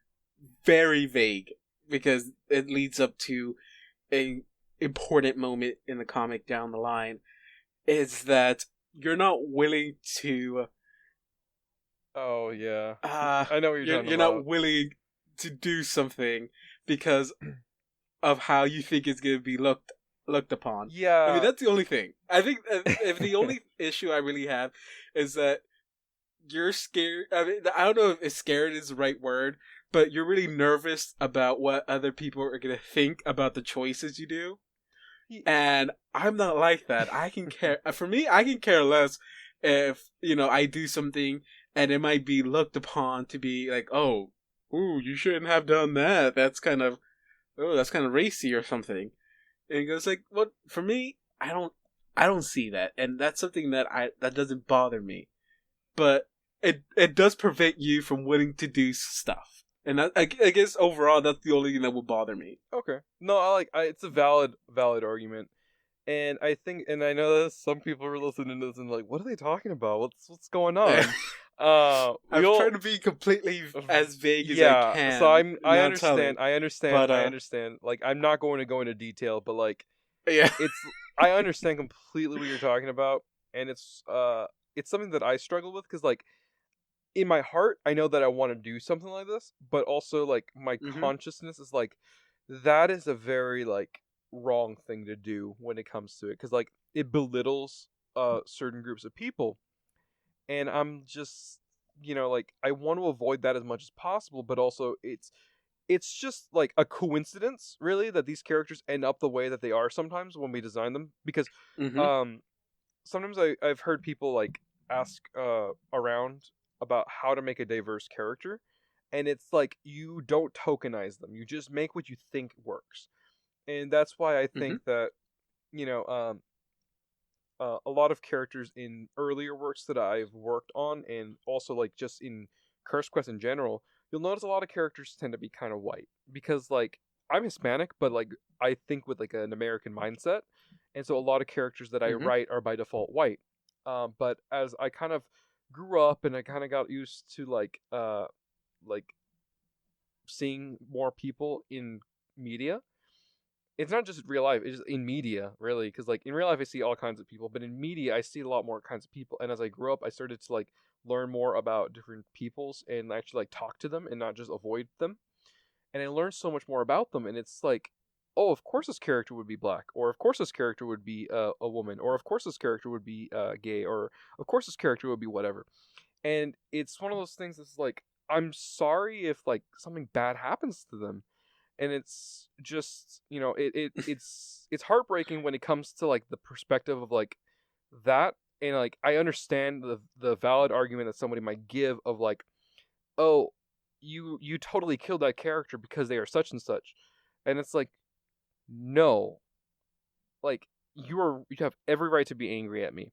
very vague, because it leads up to a important moment in the comic down the line, is that you're not willing to Oh yeah, I know what you're talking you're not about. willing to do something because of how you think it's going to be looked upon. I mean, Yeah, that's the only thing. I think if the only issue I really have is that you're scared. I mean, I don't know if scared is the right word, but you're really nervous about what other people are going to think about the choices you do. y- And I'm not like that. I can care. For me, I can care less if I do something and it might be looked upon to be like, oh, ooh, you shouldn't have done that. That's kind of racy or something. And it goes like, what? For me, I don't see that, and that's something that doesn't bother me. But it does prevent you from willing to do stuff, and I guess overall that's the only thing that would bother me. okay. No, it's a valid argument, and I think, and I know that some people are listening to this and like, what are they talking about? What's going on? I'm We'll trying to be completely as vague as I yeah. So can, I not understand. telling. I understand. But I understand. Like, I'm not going to go into detail, but like, yeah, it's I understand completely what you're talking about, and it's something that I struggle with because like in my heart I know that I want to do something like this, but also like my hmm consciousness is like that is a very like wrong thing to do when it comes to it because like it belittles certain groups of people, and I'm just like I want to avoid that as much as possible, but also it's just like a coincidence really that these characters end up the way that they are sometimes when we design them because hmm um sometimes I've heard people like ask around about how to make a diverse character, and it's like you don't tokenize them, you just make what you think works. And that's why I hmm think that you know um a lot of characters in earlier works that I've worked on, and also like just in Curse Quest in general, you'll notice a lot of characters tend to be kind of white because like I'm Hispanic, but like I think with like an American mindset, and so a lot of characters that I hmm write are by default white. But as I kind of grew up and I kind of got used to like seeing more people in media, it's not just real life, it's just in media really, because like in real life I see all kinds of people, but in media I see a lot more kinds of people. And as I grew up I started to like learn more about different peoples and actually like talk to them and not just avoid them, and I learned so much more about them. And it's like, oh, of course this character would be black, or of course this character would be a woman, or of course this character would be gay, or of course this character would be whatever. And it's one of those things that's like, I'm sorry if like something bad happens to them. And it's just it's heartbreaking when it comes to like the perspective of like that. And like I understand the valid argument that somebody might give of like, oh, you totally killed that character because they are such and such. And it's like, no, like you have every right to be angry at me,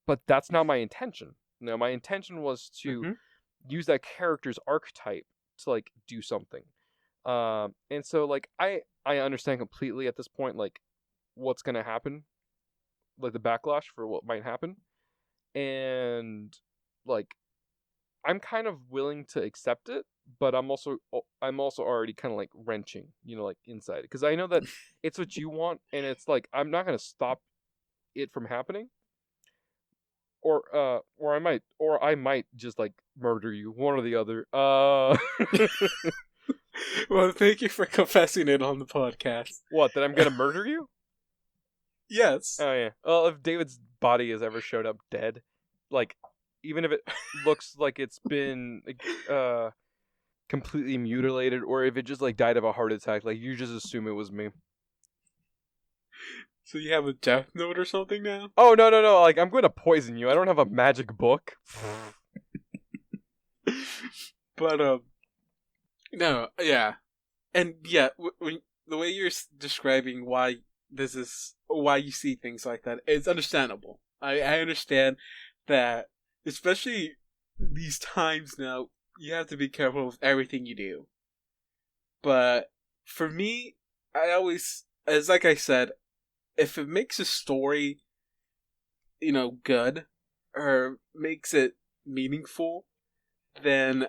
but that's not my intention. No, my intention was to hmm use that character's archetype to like do something. And so like I understand completely at this point like what's gonna happen, like the backlash for what might happen, and like I'm kind of willing to accept it, but I'm also already kind of like wrenching, like inside, because I know that it's what you want, and it's like I'm not gonna stop it from happening, or I might just like murder you, one or the other. Well, thank you for confessing it on the podcast. What, that I'm gonna murder you? Yes. Oh yeah. Well, if David's body has ever showed up dead, like even if it looks like it's been like, completely mutilated, or if it just like died of a heart attack, like you just assume it was me. So you have a death note or something now? Oh no no no! Like I'm going to poison you. I don't have a magic book. But no, yeah, and yeah, when the way you're describing why you see things like that, it's understandable. I understand that, especially these times now, you have to be careful with everything you do. But for me, I always, as like I said, if it makes a story, good or makes it meaningful, then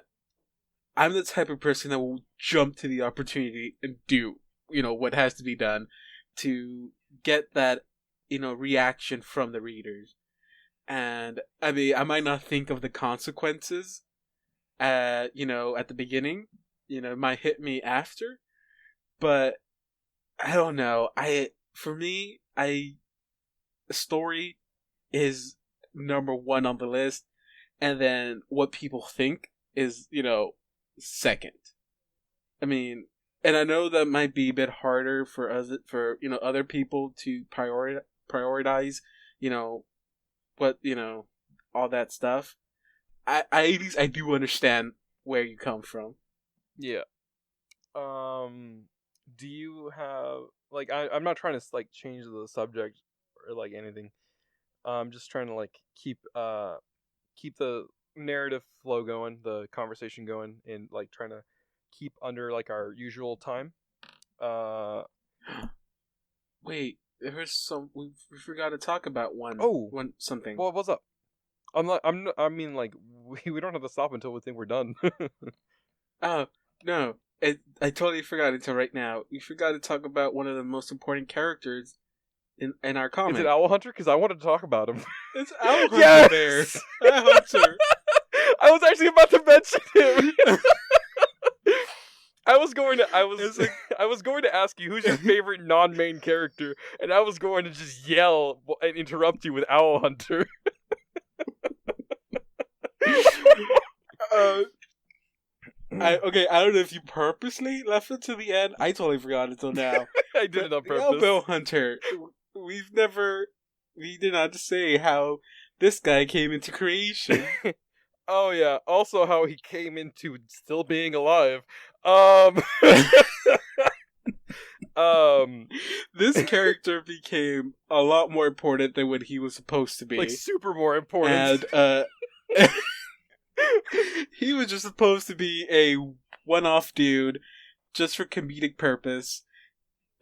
I'm the type of person that will jump to the opportunity and do, what has to be done to get that, reaction from the readers. And I mean, I might not think of the consequences at the beginning. It might hit me after, but I don't know. For me, the story is number one on the list, and then what people think is, second. I mean, and I know that might be a bit harder for us, for other people to prioritize, you know, what all that stuff. I at least I do understand where you come from. Yeah. Do you have like I'm not trying to like change the subject or like anything. I'm just trying to like keep the narrative flow going, the conversation going, and like trying to keep under like our usual time. Uh Wait, there was we forgot to talk about oh, one something. what's up? I mean like we don't have to stop until we think we're done. Oh no, I totally forgot until right now. We forgot to talk about one of the most important characters in our comic. Is it Owl Hunter? Because I wanted to talk about him. It's Owl Hunter. Yes! There. Owl Hunter. I was actually about to mention him. I was going to ask you who's your favorite non-main character, and I was going to just yell and interrupt you with Owl Hunter. I don't know if you purposely left it to the end. I totally forgot until now. I did it on purpose. Owl Hunter. We did not say how this guy came into creation. Oh yeah. Also, how he came into still being alive. This character became a lot more important than what he was supposed to be. Like super more important. And he was just supposed to be a one-off dude, just for comedic purpose.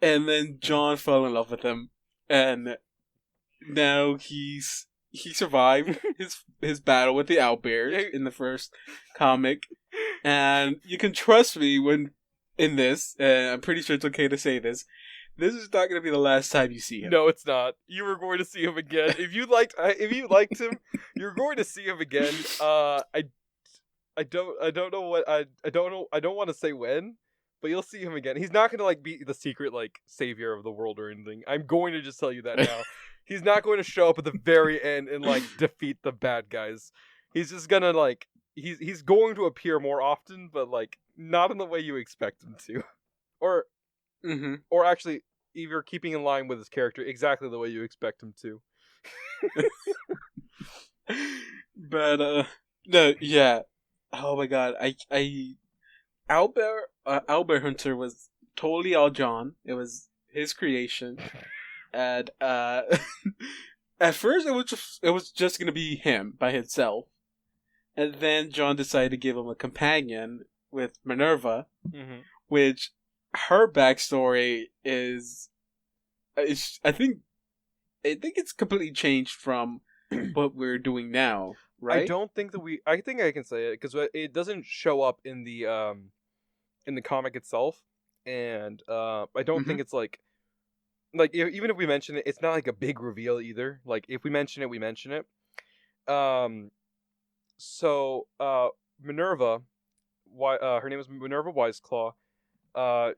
And then John fell in love with him, and now he survived his battle with the owlbear in the first comic. And you can trust me when in this, and I'm pretty sure it's okay to say this. This is not going to be the last time you see him. No, it's not. You were going to see him again. If you liked him, you're going to see him again. I don't know what I don't want to say when, but you'll see him again. He's not going to like be the secret like savior of the world or anything. I'm going to just tell you that now. He's not going to show up at the very end and like defeat the bad guys. He's just going to like he's going to appear more often, but like not in the way you expect him to. Or actually, if you're keeping in line with his character, exactly the way you expect him to. But no, yeah. Oh my god, Owlbear Hunter was totally all John. It was his creation, and at first it was just gonna be him by himself, and then John decided to give him a companion with Minerva, which her backstory is I think it's completely changed from what we're doing now, right? I think I can say it because it doesn't show up in the comic itself, and I don't think it's like even if we mention it, it's not like a big reveal either. Like if we mention it, we mention it. So Minerva, her name is Minerva Wiseclaw.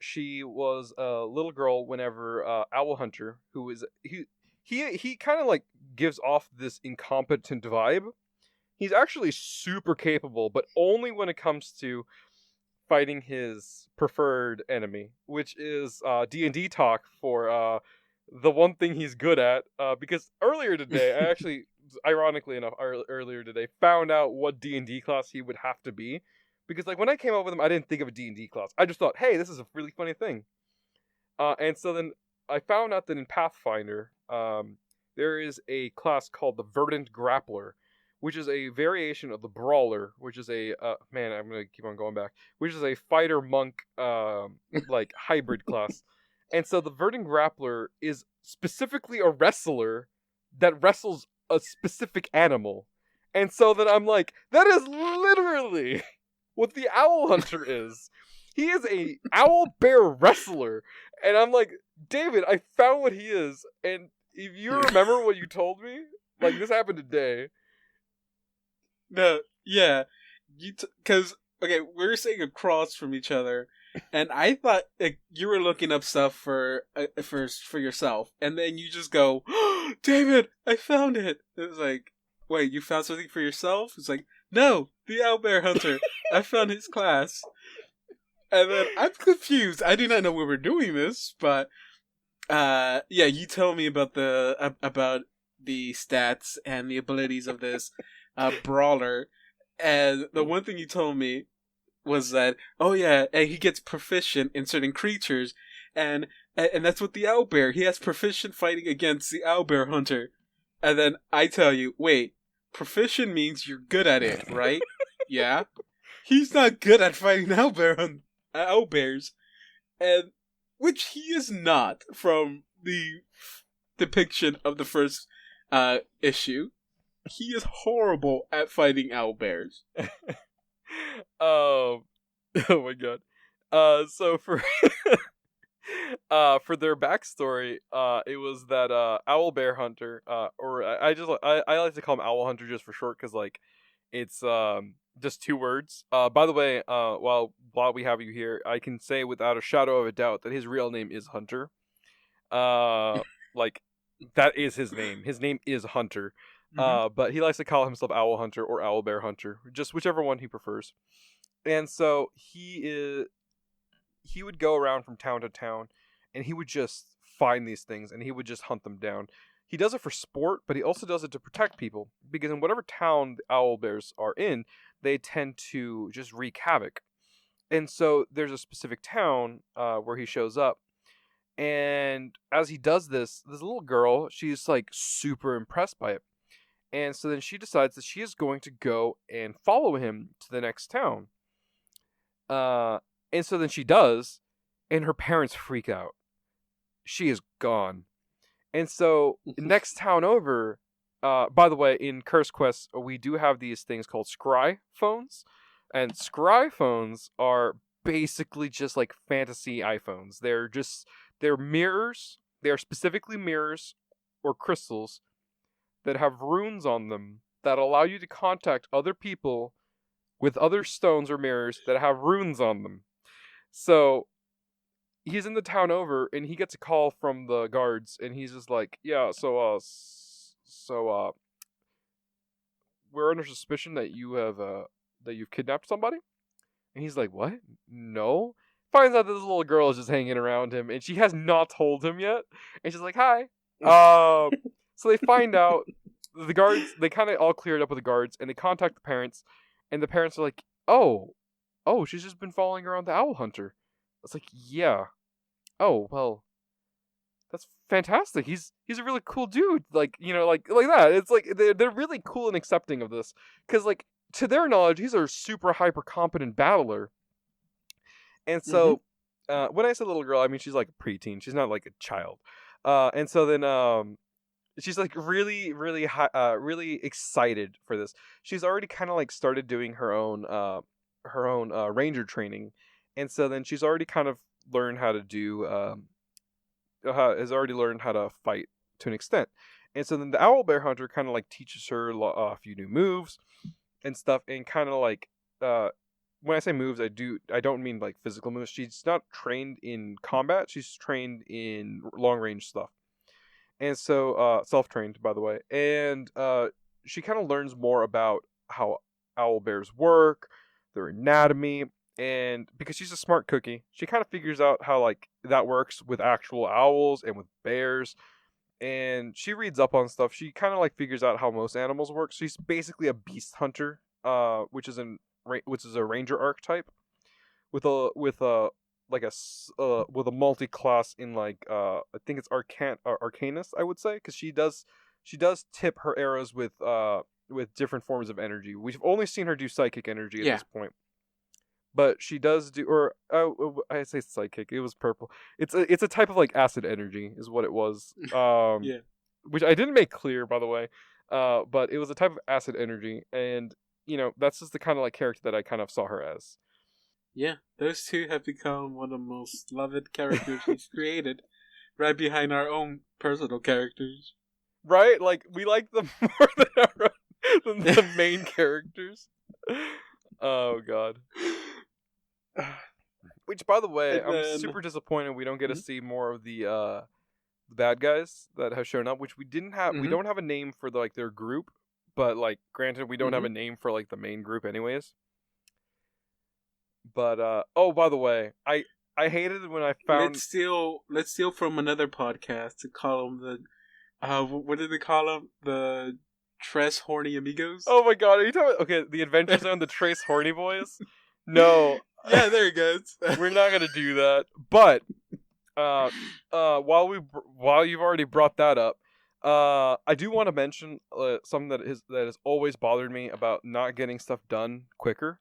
She was a little girl whenever Owl Hunter, who is he kind of like gives off this incompetent vibe. He's actually super capable, but only when it comes to fighting his preferred enemy, which is D&D talk for the one thing he's good at. Because earlier today, I actually, ironically enough, earlier today, found out what D&D class he would have to be. Because like when I came up with him, I didn't think of a D&D class. I just thought, hey, this is a really funny thing. And so then I found out that in Pathfinder, there is a class called the Verdant Grappler, which is a variation of the Brawler, which is a man, I'm gonna keep on going back, which is a fighter monk like hybrid class. And so the Verdant Grappler is specifically a wrestler that wrestles a specific animal. And so then I'm like, that is literally what the owl hunter is. He is a owl bear wrestler. And I'm like, David, I found what he is. And if you remember what you told me, like, this happened today. No, yeah. Because, okay, we were sitting across from each other, and I thought like, you were looking up stuff for yourself, and then you just go, oh, David, I found it! It was like, wait, you found something for yourself? It's like, no, the owlbear hunter. I found his class. And then I'm confused. I do not know we were doing this, but yeah, you tell me about the stats and the abilities of this brawler, and the one thing you told me was that, oh yeah, and he gets proficient in certain creatures, and that's what the owlbear. He has proficient fighting against the owlbear hunter, and then I tell you, wait, proficient means you're good at it, right? Yeah, he's not good at fighting owlbears, and which he is not from the depiction of the first issue. He is horrible at fighting owlbears. Oh my god. So for for their backstory, it was that owlbear hunter, or I like to call him owl hunter just for short, because like it's just 2 words. By the way, while we have you here, I can say without a shadow of a doubt that his real name is Hunter. Like, that is his name. His name is Hunter. But he likes to call himself Owl Hunter or Owlbear Hunter, just whichever one he prefers. And so he would go around from town to town, and he would just find these things, and he would just hunt them down. He does it for sport, but he also does it to protect people, because in whatever town the owl bears are in, they tend to just wreak havoc. And so there's a specific town where he shows up, and as he does this little girl, she's like super impressed by it. And so then she decides that she is going to go and follow him to the next town. And so then she does, and her parents freak out. She is gone. And so next town over, by the way, in Curse Quest, we do have these things called scry phones. And scry phones are basically just like fantasy iPhones. They're mirrors. They are specifically mirrors or crystals that have runes on them that allow you to contact other people with other stones or mirrors that have runes on them. So he's in the town over, and he gets a call from the guards, and he's just like, yeah, so we're under suspicion that you've kidnapped somebody. And he's like, what? No. Finds out that this little girl is just hanging around him, and she has not told him yet. And she's like, hi. So they find out, the guards, they kind of all cleared up with the guards, and they contact the parents, and the parents are like, oh, she's just been following around the owl hunter. It's like, yeah. Oh, well, that's fantastic. He's a really cool dude. Like, you know, like that. It's like, they're really cool and accepting of this. Because, like, to their knowledge, he's a super hyper competent battler. And so, when I say little girl, I mean she's like a preteen. She's not like a child. And so then, she's like really, really really excited for this. She's already kind of like started doing her own ranger training, and so then she's already kind of learned how to do has already learned how to fight to an extent. And so then the owlbear hunter kind of like teaches her a few new moves and stuff, and kind of like when I say moves, I don't mean like physical moves. She's not trained in combat. She's trained in long range stuff. And so, self-trained, by the way. And she kind of learns more about how owl bears work, their anatomy, and because she's a smart cookie, she kind of figures out how like that works with actual owls and with bears. And she reads up on stuff. She kind of like figures out how most animals work. She's basically a beast hunter, which is a ranger archetype with a multi-class in like I think it's arcanist, I would say, because she does tip her arrows with different forms of energy. We've only seen her do psychic energy at this point, but she does do, or I say psychic, it was purple. It's a type of like acid energy is what it was. Which I didn't make clear, by the way. But it was a type of acid energy, and that's just the kind of like character that I kind of saw her as. Yeah, those two have become one of the most loved characters we've created, right behind our own personal characters. Right? Like, we like them more than the main characters. Oh, God. Which, by the way, And I'm then- super disappointed we don't get to Mhm. see more of the bad guys that have shown up, which we didn't have. We Mhm. don't have a name for like their group, but like, granted, we don't have Mhm. a name for like the main group anyways. But oh, by the way, I hated it when I found Let's steal from another podcast to call them the what did they call them? The Tres Horny Amigos. Oh my God, are you talking? Okay, the Adventure Zone, the Trace Horny Boys. No, Yeah, there it goes. we're not gonna do that. But while you've already brought that up, I do want to mention something that has always bothered me about not getting stuff done quicker,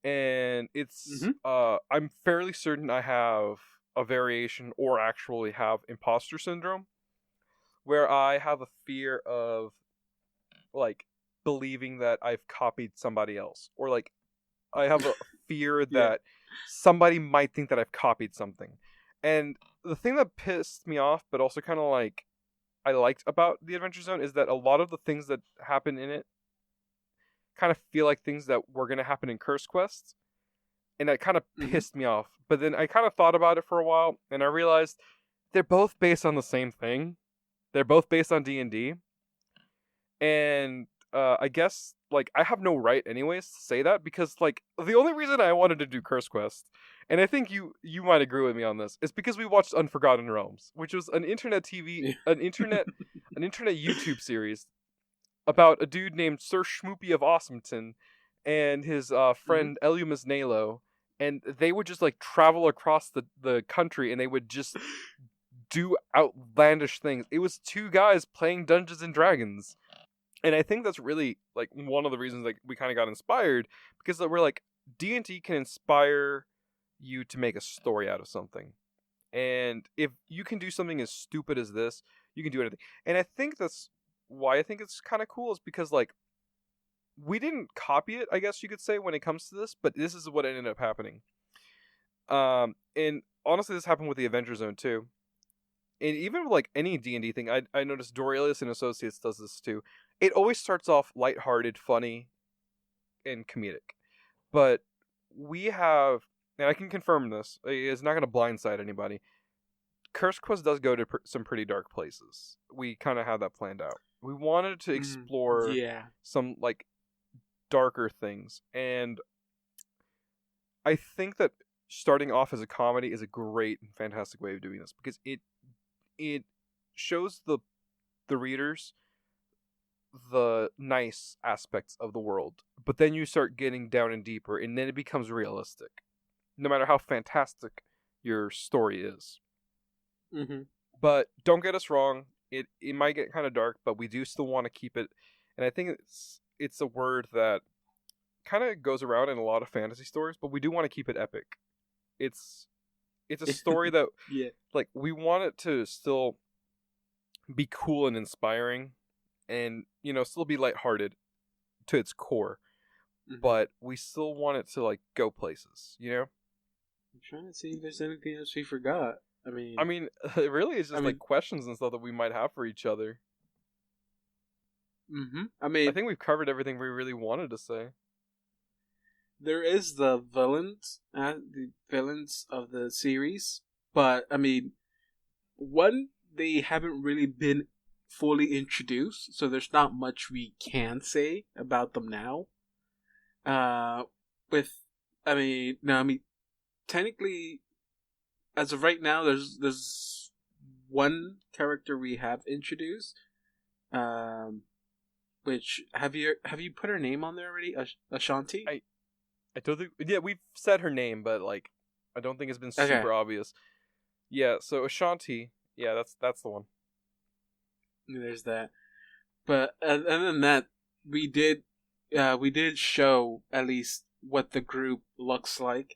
and it's I'm fairly certain I have a variation or actually have imposter syndrome, where I have a fear of like believing that I've copied somebody else, or like I have a fear that somebody might think that I've copied something. And the thing that pissed me off, but also kind of like I liked about the Adventure Zone, is that a lot of the things that happen in it kind of feel like things that were going to happen in Curse Quest. And that kind of pissed me off. But then I kind of thought about it for a while, and I realized they're both based on the same thing. They're both based on D&D. And I guess, like, I have no right anyways to say that, because, like, the only reason I wanted to do Curse Quest, and I think you might agree with me on this, is because we watched Unforgotten Realms, which was an internet YouTube series about a dude named Sir Schmoopy of Awesometon and his friend Elumus Nalo, and they would just, like, travel across the country, and they would just do outlandish things. It was two guys playing Dungeons and Dragons. And I think that's really, like, one of the reasons, like, we kind of got inspired, because we're like, D&D can inspire you to make a story out of something. And if you can do something as stupid as this, you can do anything. And I think that's why I think it's kind of cool, is because, like, we didn't copy it, I guess you could say, when it comes to this, but this is what ended up happening. And honestly, this happened with the Adventure Zone too. And even with, like, any D&D thing, I noticed Dorelius and Associates does this too. It always starts off lighthearted, funny, and comedic. But we have, and I can confirm this, it's not going to blindside anybody, Curse Quest does go to some pretty dark places. We kind of had that planned out. We wanted to explore some, like, darker things. And I think that starting off as a comedy is a great and fantastic way of doing this, because it shows the readers the nice aspects of the world, but then you start getting down and deeper, and then it becomes realistic, no matter how fantastic your story is. But don't get us wrong, it might get kind of dark, but we do still want to keep it. And I think it's a word that kind of goes around in a lot of fantasy stories, but we do want to keep it epic. It's a story that like, we want it to still be cool and inspiring, and, you know, still be lighthearted to its core, but we still want it to, like, go places, you know? I'm trying to see if there's anything else we forgot. I mean, it really is just like questions and stuff that we might have for each other. I mean, I think we've covered everything we really wanted to say. There is the villains of the series, but I mean, one, they haven't really been fully introduced, so there's not much we can say about them now. Technically, as of right now, there's one character we have introduced. Which have you put her name on there already? Ashanti. I don't think. Yeah, we've said her name, but, like, I don't think it's been super obvious. Yeah, so Ashanti. Yeah, that's the one. There's that. But other than that, we did show at least what the group looks like.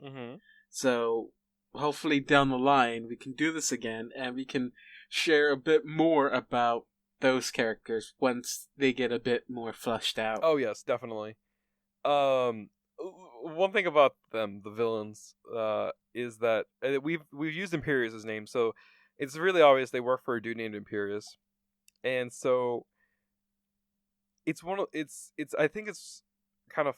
So hopefully down the line we can do this again, and we can share a bit more about those characters once they get a bit more fleshed out. Oh yes, definitely. One thing about them, the villains, is that we've used Imperius as name, so it's really obvious they work for a dude named Imperius, and so it's I think it's kind of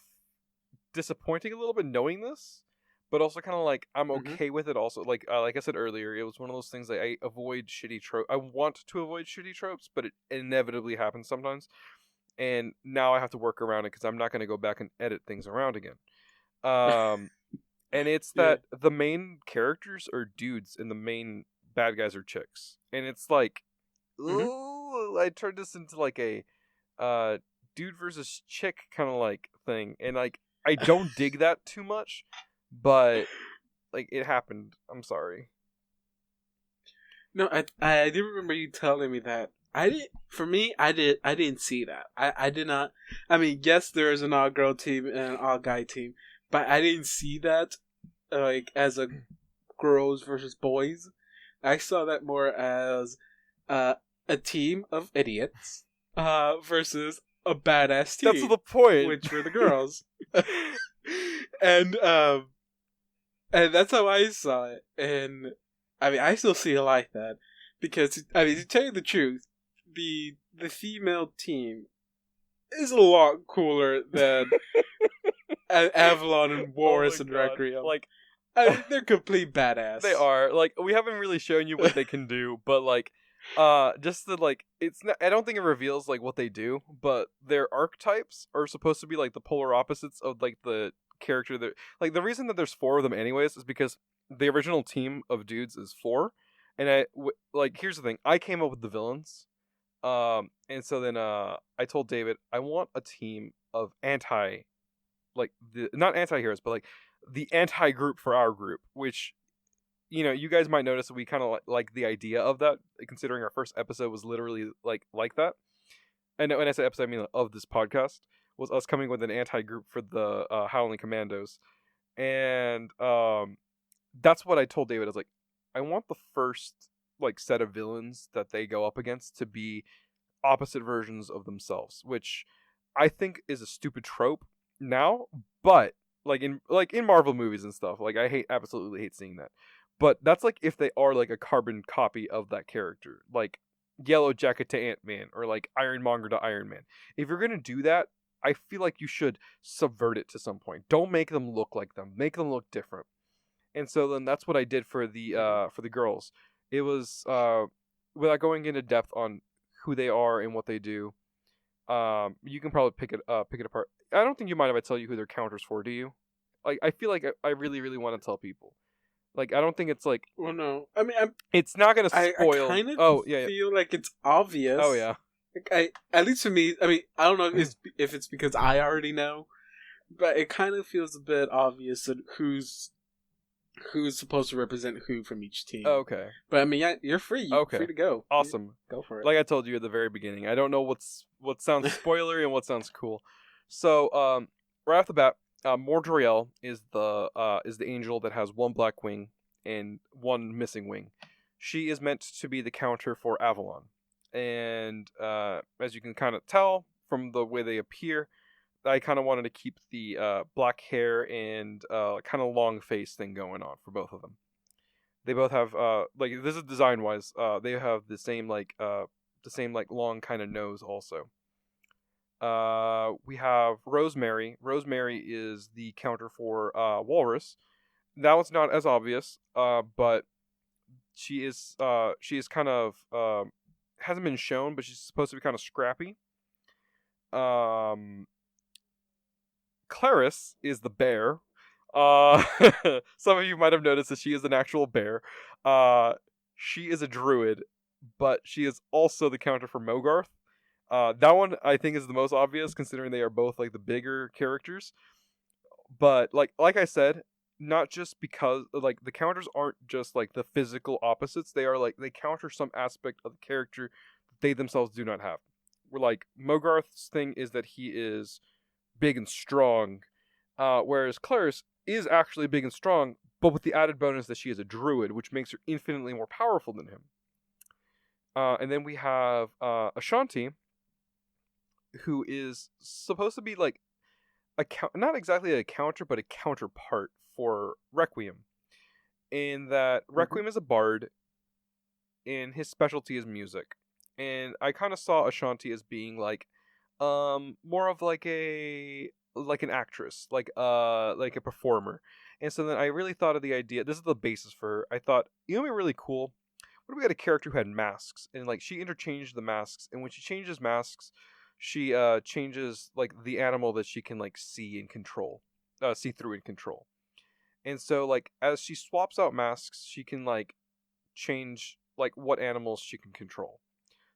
disappointing a little bit knowing this, but also kind of like I'm okay with it. Also, like I said earlier, it was one of those things that I avoid shitty trope. I want to avoid shitty tropes, but it inevitably happens sometimes. And now I have to work around it because I'm not going to go back and edit things around again. And it's that the main characters are dudes and the main bad guys are chicks, and it's like, ooh, I turned this into like a dude versus chick kind of like thing, and like I don't dig that too much, but like it happened. I'm sorry. No, I do remember you telling me that. I did. For me, I didn't see that. I did not. I mean, yes, there is an all girl team and an all guy team, but I didn't see that like as a girls versus boys. I saw that more as a team of idiots versus a badass team. That's the point. Which were the girls, and that's how I saw it. And I mean, I still see it like that because I mean, to tell you the truth, the female team is a lot cooler than Avalon and Boris and Requiem. Like, I mean, they're complete badass. They are. Like, we haven't really shown you what they can do, but like, just the like, it's not. I don't think it reveals like what they do, but their archetypes are supposed to be like the polar opposites of like the character that. Like, the reason that there's 4 of them, anyways, is because the original team of dudes is 4, and like, here's the thing: I came up with the villains, and so then I told David I want a team of not anti-heroes, but like the anti-group for our group, which, you know, you guys might notice that we kind of like the idea of that, considering our first episode was literally like that. And when I say episode, I mean of this podcast, was us coming with an anti-group for the Howling Commandos. And that's what I told David. I was like, I want the first like set of villains that they go up against to be opposite versions of themselves, which I think is a stupid trope now, but like in Marvel movies and stuff, like I absolutely hate seeing that. But that's like if they are like a carbon copy of that character, like Yellow Jacket to Ant-Man or like Ironmonger to Iron Man. If you're gonna do that, I feel like you should subvert it to some point. Don't make them look like them. Make them look different. And so then that's what I did for the girls. It was without going into depth on who they are and what they do. You can probably pick it apart. I don't think you mind if I tell you who they're counters for, do you? Like, I feel like I really, really want to tell people. Like, I don't think it's like... Well, no. I mean, it's not going to spoil... I kind of feel like it's obvious. Oh, yeah. Like, at least for me, I mean, I don't know if it's because I already know, but it kind of feels a bit obvious that who's supposed to represent who from each team. Okay. But I mean, yeah, you're free. You're free to go. Awesome. Go for it. Like I told you at the very beginning, I don't know what sounds spoilery and what sounds cool. So, right off the bat, Mordriel is the angel that has 1 black wing and 1 missing wing. She is meant to be the counter for Avalon. And as you can kind of tell from the way they appear, I kind of wanted to keep the black hair and kind of long face thing going on for both of them. They both have like, this is design wise, they have the same like long kind of nose also. We have Rosemary. Rosemary is the counter for Walrus. That one's not as obvious, but she is kind of hasn't been shown, but she's supposed to be kind of scrappy. Clarice is the bear. Some of you might have noticed that she is an actual bear. She is a druid, but she is also the counter for Mogarth. That one I think is the most obvious, considering they are both like the bigger characters. But like I said, not just because like the counters aren't just like the physical opposites. They are like they counter some aspect of the character that they themselves do not have. We're like Mogarth's thing is that he is big and strong, whereas Clarice is actually big and strong, but with the added bonus that she is a druid, which makes her infinitely more powerful than him. And then we have Ashanti, who is supposed to be like not exactly a counter, but a counterpart for Requiem. In that Requiem is a bard, and his specialty is music. And I kind of saw Ashanti as being like, more of like an actress, like a performer. And so then I really thought of the idea. This is the basis for her. I thought, it'd be really cool. What if we had a character who had masks, and like she interchanged the masks, and when she changes masks, she changes like the animal that she can like see and control, see through and control. And so like as she swaps out masks, she can like change like what animals she can control.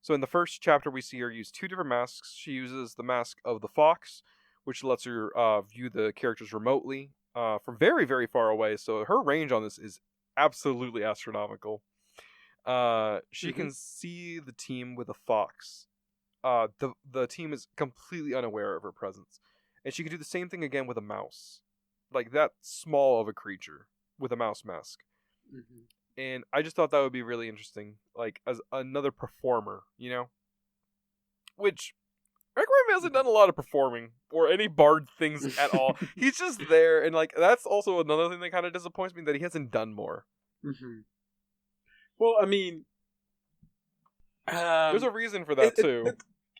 So in the first chapter, we see her use two different masks. She uses the mask of the fox, which lets her view the characters remotely from very, very far away. So her range on this is absolutely astronomical. She can see the team with a fox. The team is completely unaware of her presence. And she can do the same thing again with a mouse. Like that small of a creature with a mouse mask. And I just thought that would be really interesting, like as another performer, you know? Which Requiem hasn't done a lot of performing or any bard things at all. He's just there, and like that's also another thing that kind of disappoints me, that he hasn't done more. Well, I mean, there's a reason for that too.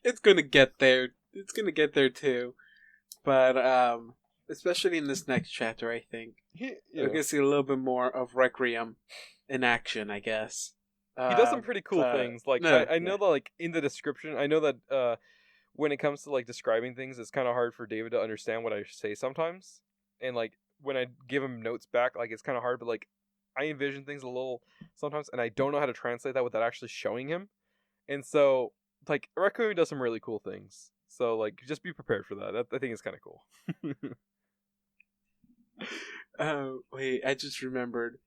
It's gonna get there. It's gonna get there too, but especially in this next chapter, I think we're gonna see a little bit more of Requiem in action, I guess. He does some pretty cool things. Like I know that, like in the description, I know that when it comes to like describing things, it's kind of hard for David to understand what I say sometimes. And like when I give him notes back, like it's kind of hard. But like I envision things a little sometimes, and I don't know how to translate that without actually showing him. And so like Requiem does some really cool things. So like just be prepared for that. I think it's kind of cool. Wait, I just remembered.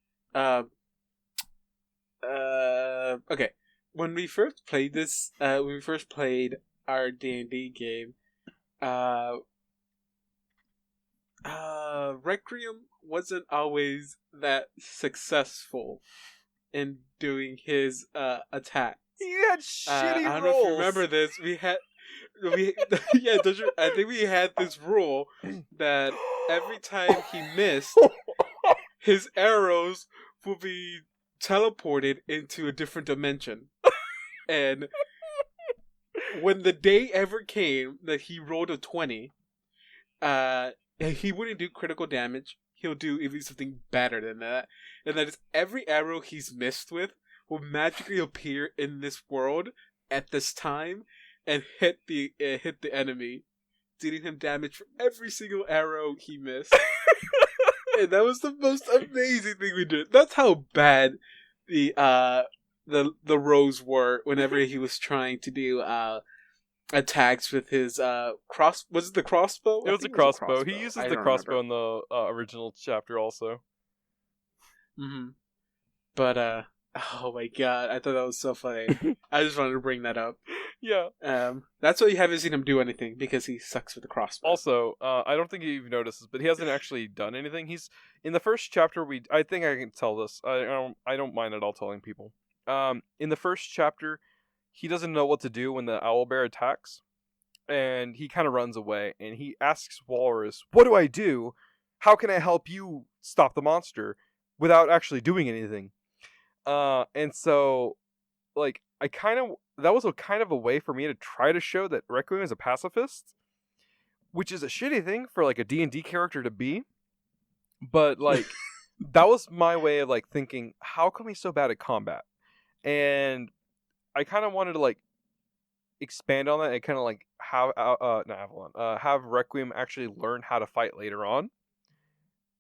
Okay. When we first played this, when we first played our D&D game, Requiem wasn't always that successful in doing his attack. He had shitty rolls. I don't know if you remember this. I think we had this rule that every time he missed, his arrows will be teleported into a different dimension. And when the day ever came that he rolled a 20, he wouldn't do critical damage. He'll do even something better than that. And that is every arrow he's missed with will magically appear in this world at this time and hit the enemy, dealing him damage for every single arrow he missed. And that was the most amazing thing we did. That's how bad the rows were whenever he was trying to do attacks with his was it the crossbow? It was a crossbow. He uses the crossbow in the original chapter also. But oh my god, I thought that was so funny. I just wanted to bring that up. Yeah. That's why you haven't seen him do anything, because he sucks with the crossbow. Also, I don't think you've noticed this, but he hasn't actually done anything. He's in the first chapter. I think I can tell this. I don't mind at all telling people. In the first chapter, he doesn't know what to do when the owlbear attacks, and he kind of runs away. And he asks Walrus, "What do I do? How can I help you stop the monster?" Without actually doing anything. And so, like, that was a kind of a way for me to try to show that Requiem is a pacifist, which is a shitty thing for like a D&D character to be. But like, that was my way of like thinking, how come he's so bad at combat? And I kind of wanted to like expand on that and kind of like have Requiem actually learn how to fight later on,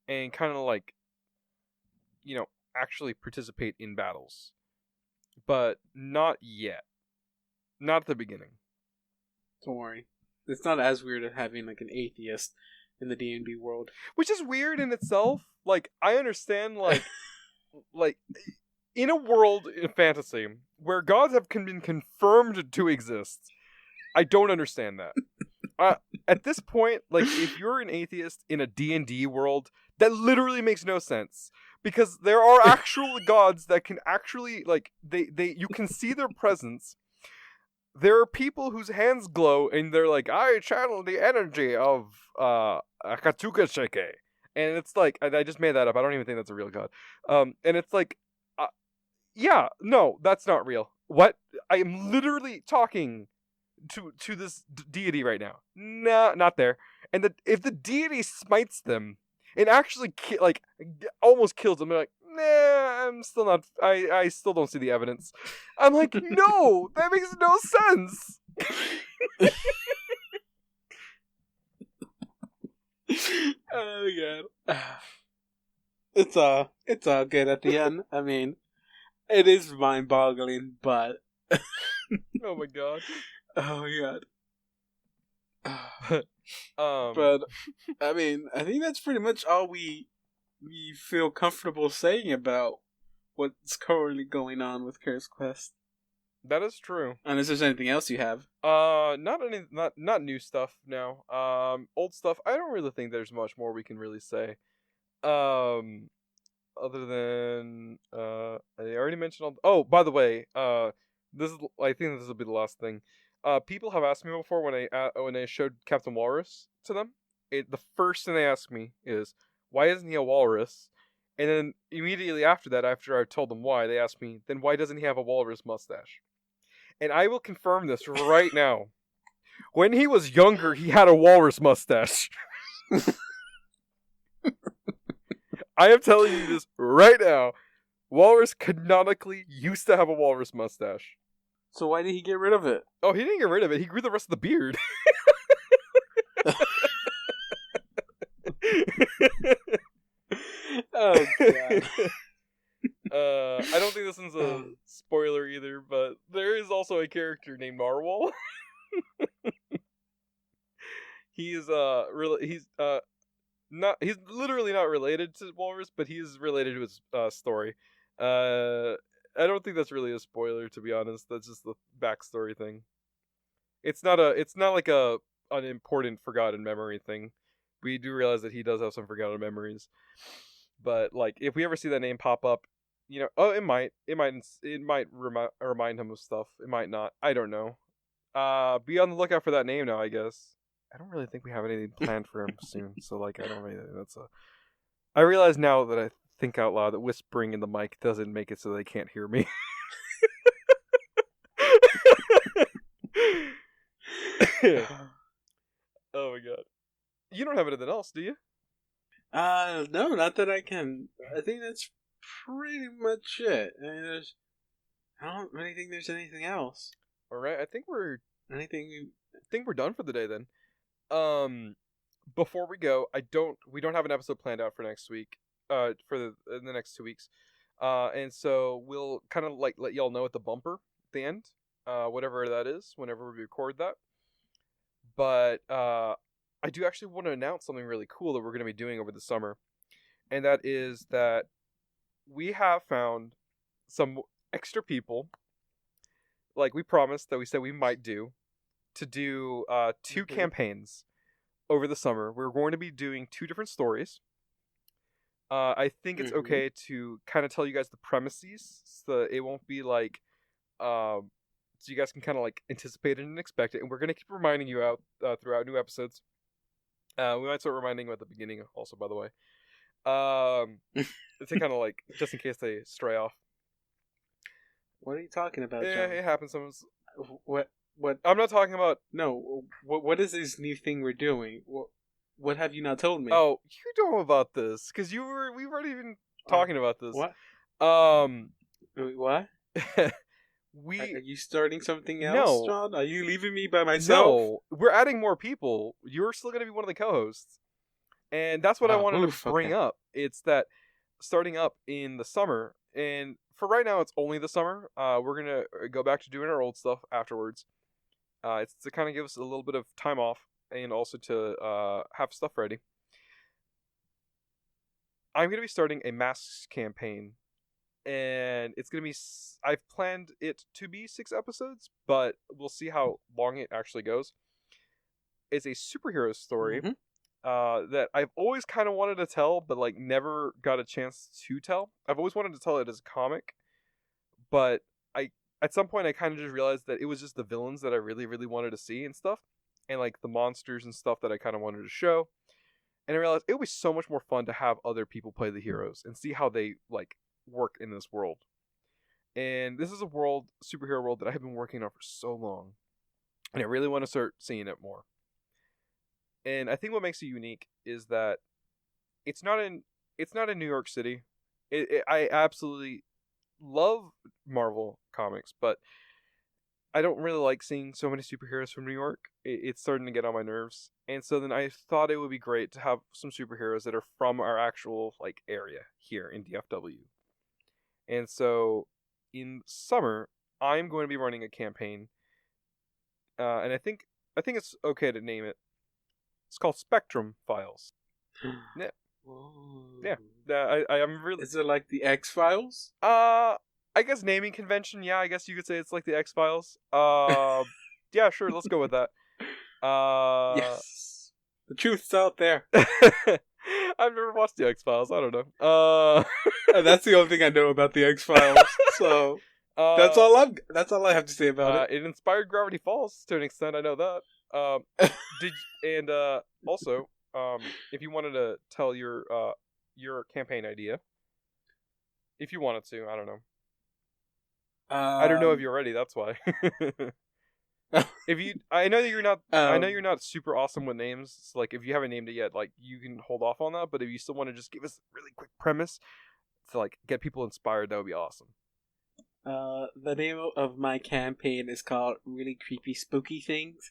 and kind of like, you know, actually participate in battles, but not yet. Not at the beginning. Don't worry. It's not as weird as having like an atheist in the D&D world. Which is weird in itself. Like, I understand, like, like, in a world in fantasy where gods have been confirmed to exist, I don't understand that. At this point, like, if you're an atheist in a D&D world, that literally makes no sense. Because there are actual gods that can actually, like, you can see their presence. there are people whose hands glow, and they're like, I channel the energy of Akatsuka Sheke. And it's like, I just made that up. I don't even think that's a real god. And it's like, yeah, no, that's not real. What? I am literally talking to this deity right now. Nah, not there. And if the deity smites them, it actually almost kills them. They're like, nah, I'm still not. I still don't see the evidence. I'm like, no, that makes no sense. Oh god. It's all good at the end. I mean, it is mind-boggling, but Oh my god. oh my god. Um, But I mean, I think that's pretty much all we feel comfortable saying about what's currently going on with Curse Quest. that is true. Unless there's anything else you have. Not new stuff now. Old stuff. I don't really think there's much more we can really say. Other than I already mentioned all. Oh, by the way, this is. I think this will be the last thing. People have asked me before when I showed Captain Walrus to them. The first thing they asked me is, why isn't he a walrus? And then immediately after that, after I told them why, they asked me, then why doesn't he have a walrus mustache? And I will confirm this right now. When he was younger, he had a walrus mustache. I am telling you this right now. Walrus canonically used to have a walrus mustache. So why did he get rid of it? Oh, he didn't get rid of it. He grew the rest of the beard. Oh god. I don't think this one's a spoiler either, but there is also a character named Narwhal. He's he's literally not related to Walrus, but he is related to his story. I don't think that's really a spoiler, to be honest. That's just the backstory thing. It's not like an important forgotten memory thing. We do realize that he does have some forgotten memories, but like if we ever see that name pop up, it might remind him of stuff. It might not. I don't know. Be on the lookout for that name now, I guess. I don't really think we have anything planned for him soon, so like I don't really. I realize now that I think out loud that whispering in the mic doesn't make it so they can't hear me. Oh my god. You don't have anything else, do you? No, not that I can. I think that's pretty much it. I don't really think there's anything else. All right, I think we're Anything? done for the day then. Before we go, we don't have an episode planned out for next week. For in the next 2 weeks. And so we'll kind of like let y'all know at the bumper at the end, whatever that is, whenever we record that. But I do actually want to announce something really cool that we're going to be doing over the summer, and that is that we have found some extra people, like we promised that we said we might do, to do 2 campaigns over the summer. We're going to be doing 2 different stories. I think it's okay to kind of tell you guys the premises, so that it won't be like, so you guys can kind of like anticipate it and expect it. And we're gonna keep reminding you out throughout new episodes. We might start reminding you at the beginning, also, by the way, to kind of like just in case they stray off. What are you talking about, Yeah, John? it happens sometimes. What? I'm not talking about. No. What is this new thing we're doing? What have you not told me? Oh, you know about this because we weren't even talking about this. What? Wait, what? We Are you starting something else, No. John? Are you leaving me by myself? No, we're adding more people. You're still going to be one of the co-hosts. And that's what I wanted to bring up. It's that starting up in the summer, and for right now it's only the summer. We're going to go back to doing our old stuff afterwards. It's to kind of give us a little bit of time off and also to have stuff ready. I'm going to be starting a masks campaign. And it's going to be... I've planned it to be 6 episodes, but we'll see how long it actually goes. It's a superhero story that I've always kind of wanted to tell, but like never got a chance to tell. I've always wanted to tell it as a comic, but I at some point I kind of just realized that it was just the villains that I really, really wanted to see and stuff, and like the monsters and stuff that I kind of wanted to show. And I realized it would be so much more fun to have other people play the heroes and see how they like work in this world. And this is a superhero world that I have been working on for so long, and I really want to start seeing it more. And I think what makes it unique is that it's not in New York City. I absolutely love Marvel comics, but I don't really like seeing so many superheroes from New York. It's starting to get on my nerves. And so then I thought it would be great to have some superheroes that are from our actual like area here in DFW. And so in summer, I'm going to be running a campaign. And I think it's okay to name it. It's called Spectrum Files. Yeah. Whoa. Yeah. I'm really. Is it like the X-Files? I guess naming convention. Yeah, I guess you could say it's like the X-Files. Yeah, sure. Let's go with that. Yes. The truth's out there. I've never watched the X-Files. I don't know. That's the only thing I know about the X-Files. So that's all I have to say about it. It inspired Gravity Falls to an extent. I know that. Also, if you wanted to tell your campaign idea, if you wanted to, I don't know. I don't know if you're ready. That's why. I know you're not super awesome with names. So like, if you haven't named it yet, like you can hold off on that. But if you still want to just give us a really quick premise to like get people inspired, that would be awesome. The name of my campaign is called Really Creepy Spooky Things.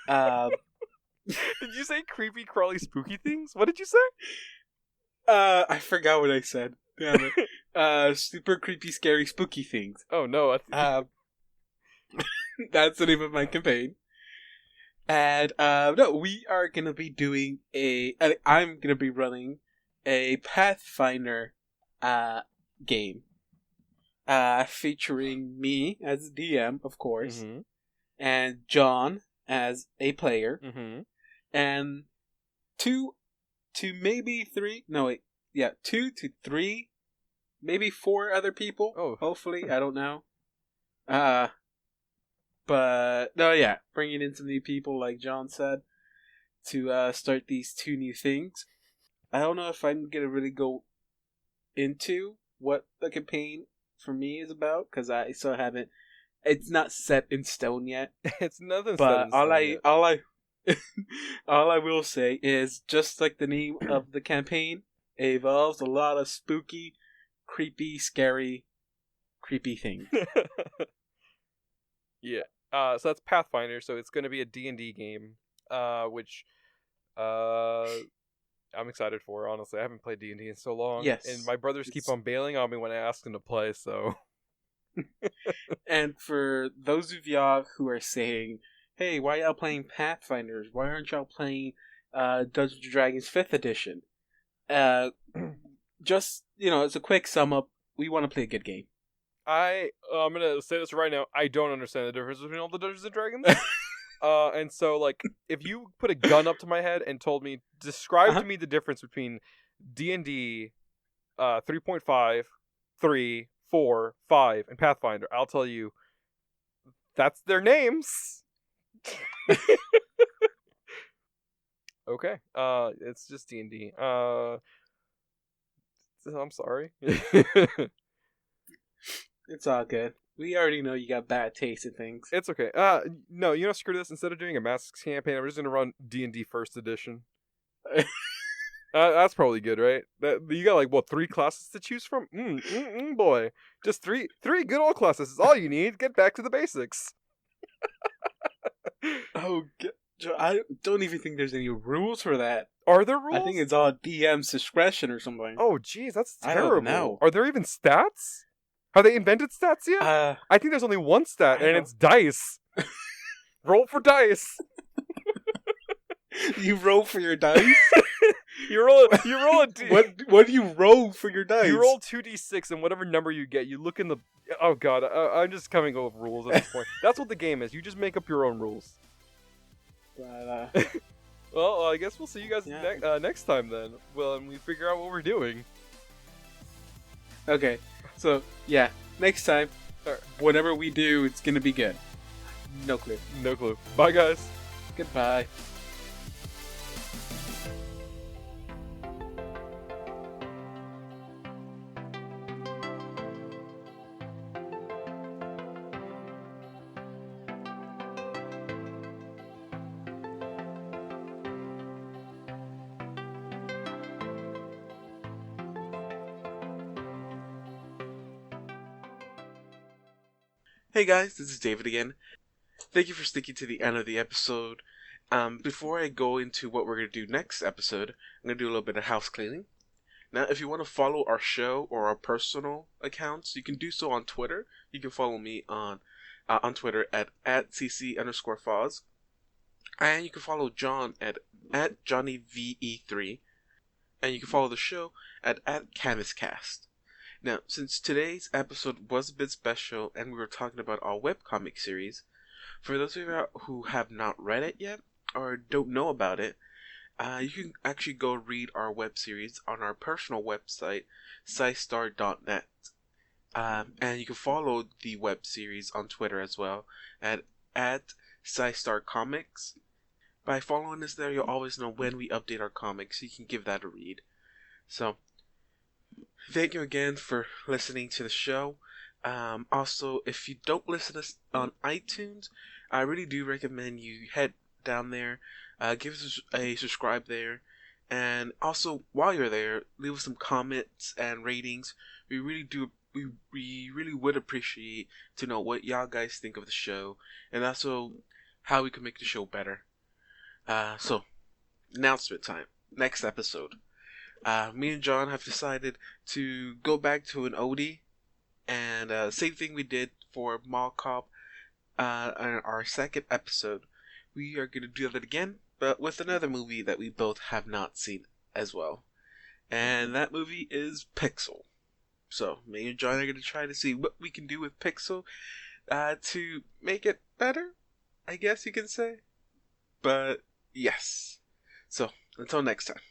Did you say creepy, crawly, spooky things? What did you say? I forgot what I said. Damn it. Super creepy, scary, spooky things. Oh no. That's the name of my campaign. And no, we are gonna be doing I'm gonna be running a Pathfinder game. Featuring me as DM, of course, mm-hmm. and John as a player, mm-hmm. and two to three, maybe 4 other people. Oh, hopefully, I don't know. But no, yeah, bringing in some new people, like John said, to start these 2 new things. I don't know if I'm gonna really go into what the campaign for me is about, because I still haven't. It's not set in stone yet. It's nothing. But all I will say is, just like the name of the campaign, it involves a lot of spooky, creepy, scary, creepy things. Yeah. So that's Pathfinder. So it's going to be a D&D game, which I'm excited for. Honestly, I haven't played D&D in so long. Yes, and my brothers keep on bailing on me when I ask them to play. So. And for those of y'all who are saying, "Hey, why y'all playing Pathfinders? Why aren't y'all playing Dungeons & Dragons 5th edition?" Just, as a quick sum up, we want to play a good game. I'm gonna say this right now. I don't understand the difference between all the Dungeons and Dragons. And so, like, if you put a gun up to my head and told me, describe to me the difference between D&D 3.5, 3, 4, 5, and Pathfinder, I'll tell you, that's their names. Okay. It's just D&D. I'm sorry. It's all good. We already know you got bad taste in things. It's okay. No, screw this. Instead of doing a Masks campaign, I'm just gonna run D&D 1st edition. That's probably good, right? You got like 3 classes to choose from? Boy, just three good old classes is all you need. Get back to the basics. Oh, I don't even think there's any rules for that. Are there rules? I think it's all DM's discretion or something. Oh, jeez, that's terrible. I don't know. Are there even stats? Have they invented stats yet? I think there's only one stat, and it's dice. Roll for dice. You roll for your dice? You roll a d. What do you roll for your dice? You roll 2d6, and whatever number you get, you look in the. Oh god, I'm just coming up with rules at this point. That's what the game is. You just make up your own rules. Well, I guess we'll see you guys next time then. Well, and we figure out what we're doing. Okay, so yeah, next time. Whatever we do, it's gonna be good. No clue. No clue. Bye, guys. Goodbye. Hey guys, this is David again. Thank you for sticking to the end of the episode. Before I go into what we're going to do next episode, I'm going to do a little bit of house cleaning. Now, if you want to follow our show or our personal accounts, you can do so on Twitter. You can follow me on Twitter at @cc_Foz. And you can follow John at JohnnyVE3. And you can follow the show at @CanvasCast. Now, since today's episode was a bit special and we were talking about our webcomic series, for those of you who have not read it yet or don't know about it, you can actually go read our web series on our personal website, Sci-Star.net. And you can follow the web series on Twitter as well at Sci-Star Comics. By following us there, you'll always know when we update our comics, so you can give that a read. So, thank you again for listening to the show. Also, if you don't listen to us on iTunes, I really do recommend you head down there, give us a subscribe there, and also while you're there, leave us some comments and ratings. We really would appreciate to know what y'all guys think of the show, and also how we can make the show better. So, announcement time. Next episode. Me and John have decided to go back to an oldie, and same thing we did for Mall Cop on our second episode. We are going to do that again, but with another movie that we both have not seen as well. And that movie is Pixel. So, me and John are going to try to see what we can do with Pixel to make it better, I guess you can say. But, yes. So, until next time.